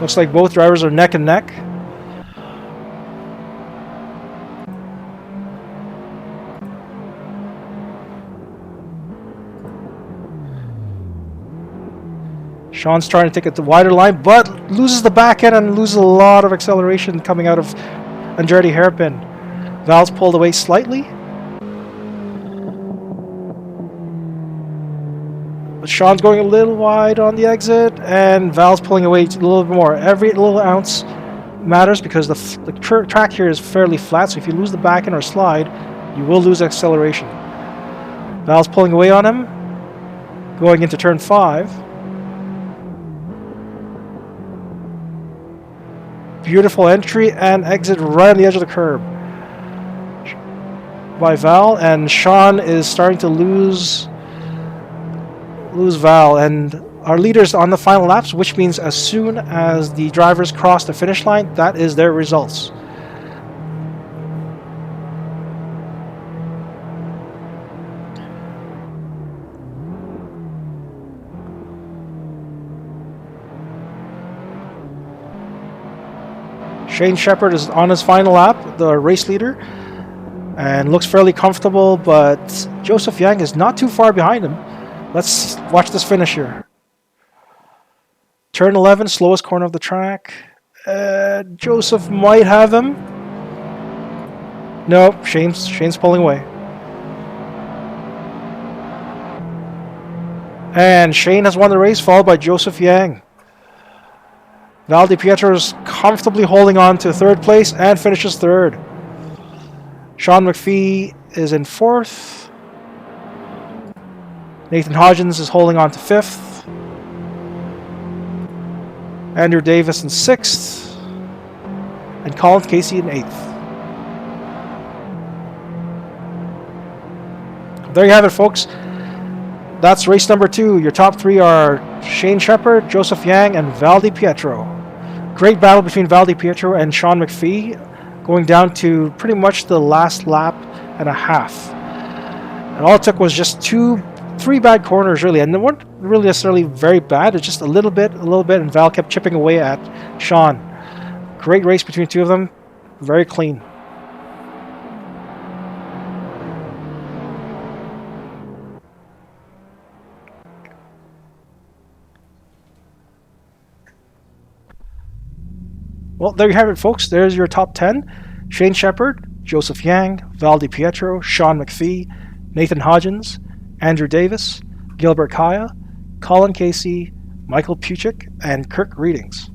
Looks like both drivers are neck and neck. Sean's trying to take it to wider line, but loses the back end and loses a lot of acceleration coming out of Andretti hairpin. Val's pulled away slightly. But Sean's going a little wide on the exit, and Val's pulling away a little bit more. Every little ounce matters because the track here is fairly flat, so if you lose the back end or slide, you will lose acceleration. Val's pulling away on him, going into turn 5. Beautiful entry and exit right on the edge of the curb by Val, and Sean is starting to lose Val, and our leaders on the final laps, which means as soon as the drivers cross the finish line, that is their results. Shane Shepherd is on his final lap, the race leader, and looks fairly comfortable, but Joseph Yang is not too far behind him. Let's watch this finish here. Turn 11, slowest corner of the track. Joseph might have him. No, Shane's pulling away. And Shane has won the race, followed by Joseph Yang. Val Di Pietro is comfortably holding on to third place and finishes third. Sean McPhee is in fourth. Nathan Hodgins is holding on to fifth. Andrew Davis in sixth. And Colin Casey in eighth. There you have it, folks. That's race number 2. Your top 3 are Shane Shepherd, Joseph Yang, and Val Di Pietro. Great battle between Val Di Pietro and Sean McPhee, going down to pretty much the last lap and a half. And all it took was just 3 bad corners, really, and they weren't really necessarily very bad. It's just a little bit, and Val kept chipping away at Sean. Great race between the two of them, very clean. Well, there you have it, folks. There's your top 10. Shane Shepherd, Joseph Yang, Val Di Pietro, Sean McPhee, Nathan Hodgins, Andrew Davis, Gilbert Kaya, Colin Casey, Michael Puchik, and Kirk Readings.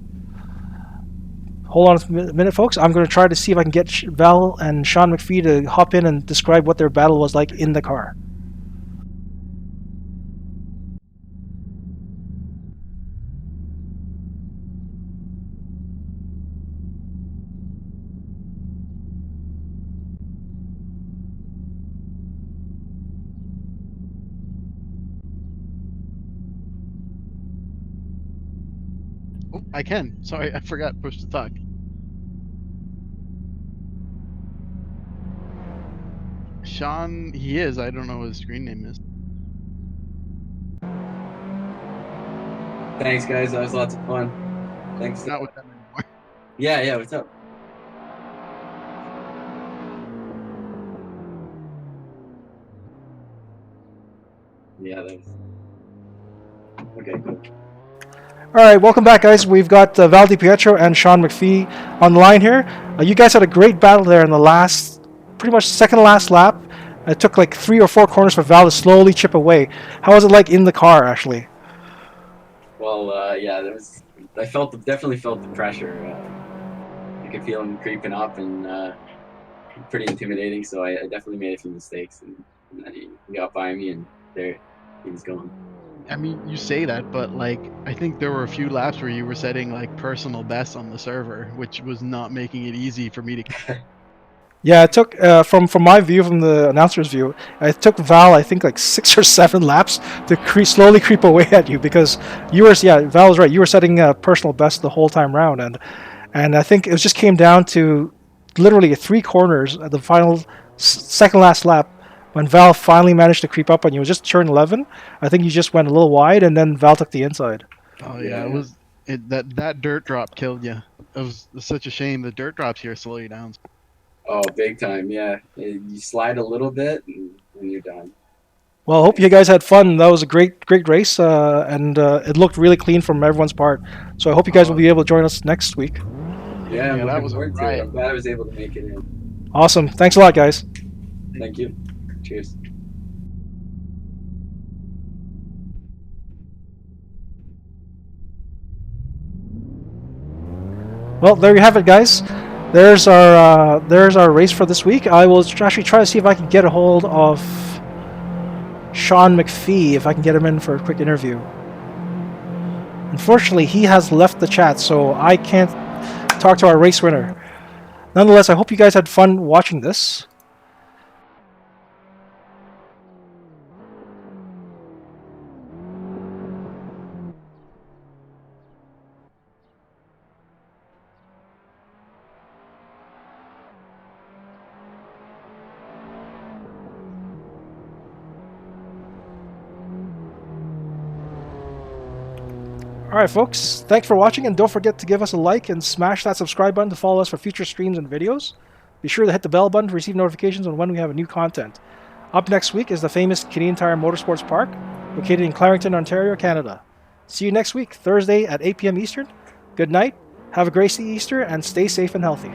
Hold on a minute, folks. I'm going to try to see if I can get Val and Sean McPhee to hop in and describe what their battle was like in the car. Oh, I can. Sorry, I forgot push to talk. Sean, he is. I don't know what his screen name is. Thanks, guys. That was lots of fun. Thanks. Not with them anymore. Yeah, what's up? Yeah, that's... Okay, cool. All right, welcome back, guys. We've got Val Di Pietro and Sean McPhee on the line here. You guys had a great battle there in the last, pretty much second to last lap. It took like 3 or 4 corners for Val to slowly chip away. How was it like in the car, actually? Well, yeah, there was. I definitely felt the pressure. You could feel him creeping up, and pretty intimidating. So I definitely made a few mistakes, and then he got by me, and there he was going. I mean, you say that, but like, I think there were a few laps where you were setting like personal bests on the server, which was not making it easy for me to. Yeah, it took from my view, from the announcer's view, it took Val I think like 6 or 7 laps to slowly creep away at you because you were Val was right. You were setting a personal best the whole time round, and I think it just came down to literally 3 corners at the final second last lap when Val finally managed to creep up on you. It was just turn 11. I think you just went a little wide, and then Val took the inside. Oh yeah, it was that dirt drop killed you. It was such a shame. The dirt drops here slow you down. Oh, big time, yeah. You slide a little bit and you're done. Well, I hope you guys had fun. That was a great race, and it looked really clean from everyone's part. So I hope you guys will be able to join us next week. Yeah, that was I'm glad I was able to make it in. Awesome. Thanks a lot, guys. Thank you. Cheers. Well, there you have it, guys. There's our race for this week. I will actually try to see if I can get a hold of Sean McPhee, if I can get him in for a quick interview. Unfortunately, he has left the chat, so I can't talk to our race winner. Nonetheless, I hope you guys had fun watching this. Alright folks, thanks for watching, and don't forget to give us a like and smash that subscribe button to follow us for future streams and videos. Be sure to hit the bell button to receive notifications on when we have new content. Up next week is the famous Canadian Tire Motorsports Park, located in Clarington, Ontario, Canada. See you next week, Thursday at 8 p.m. Eastern. Good night, have a great Easter, and stay safe and healthy.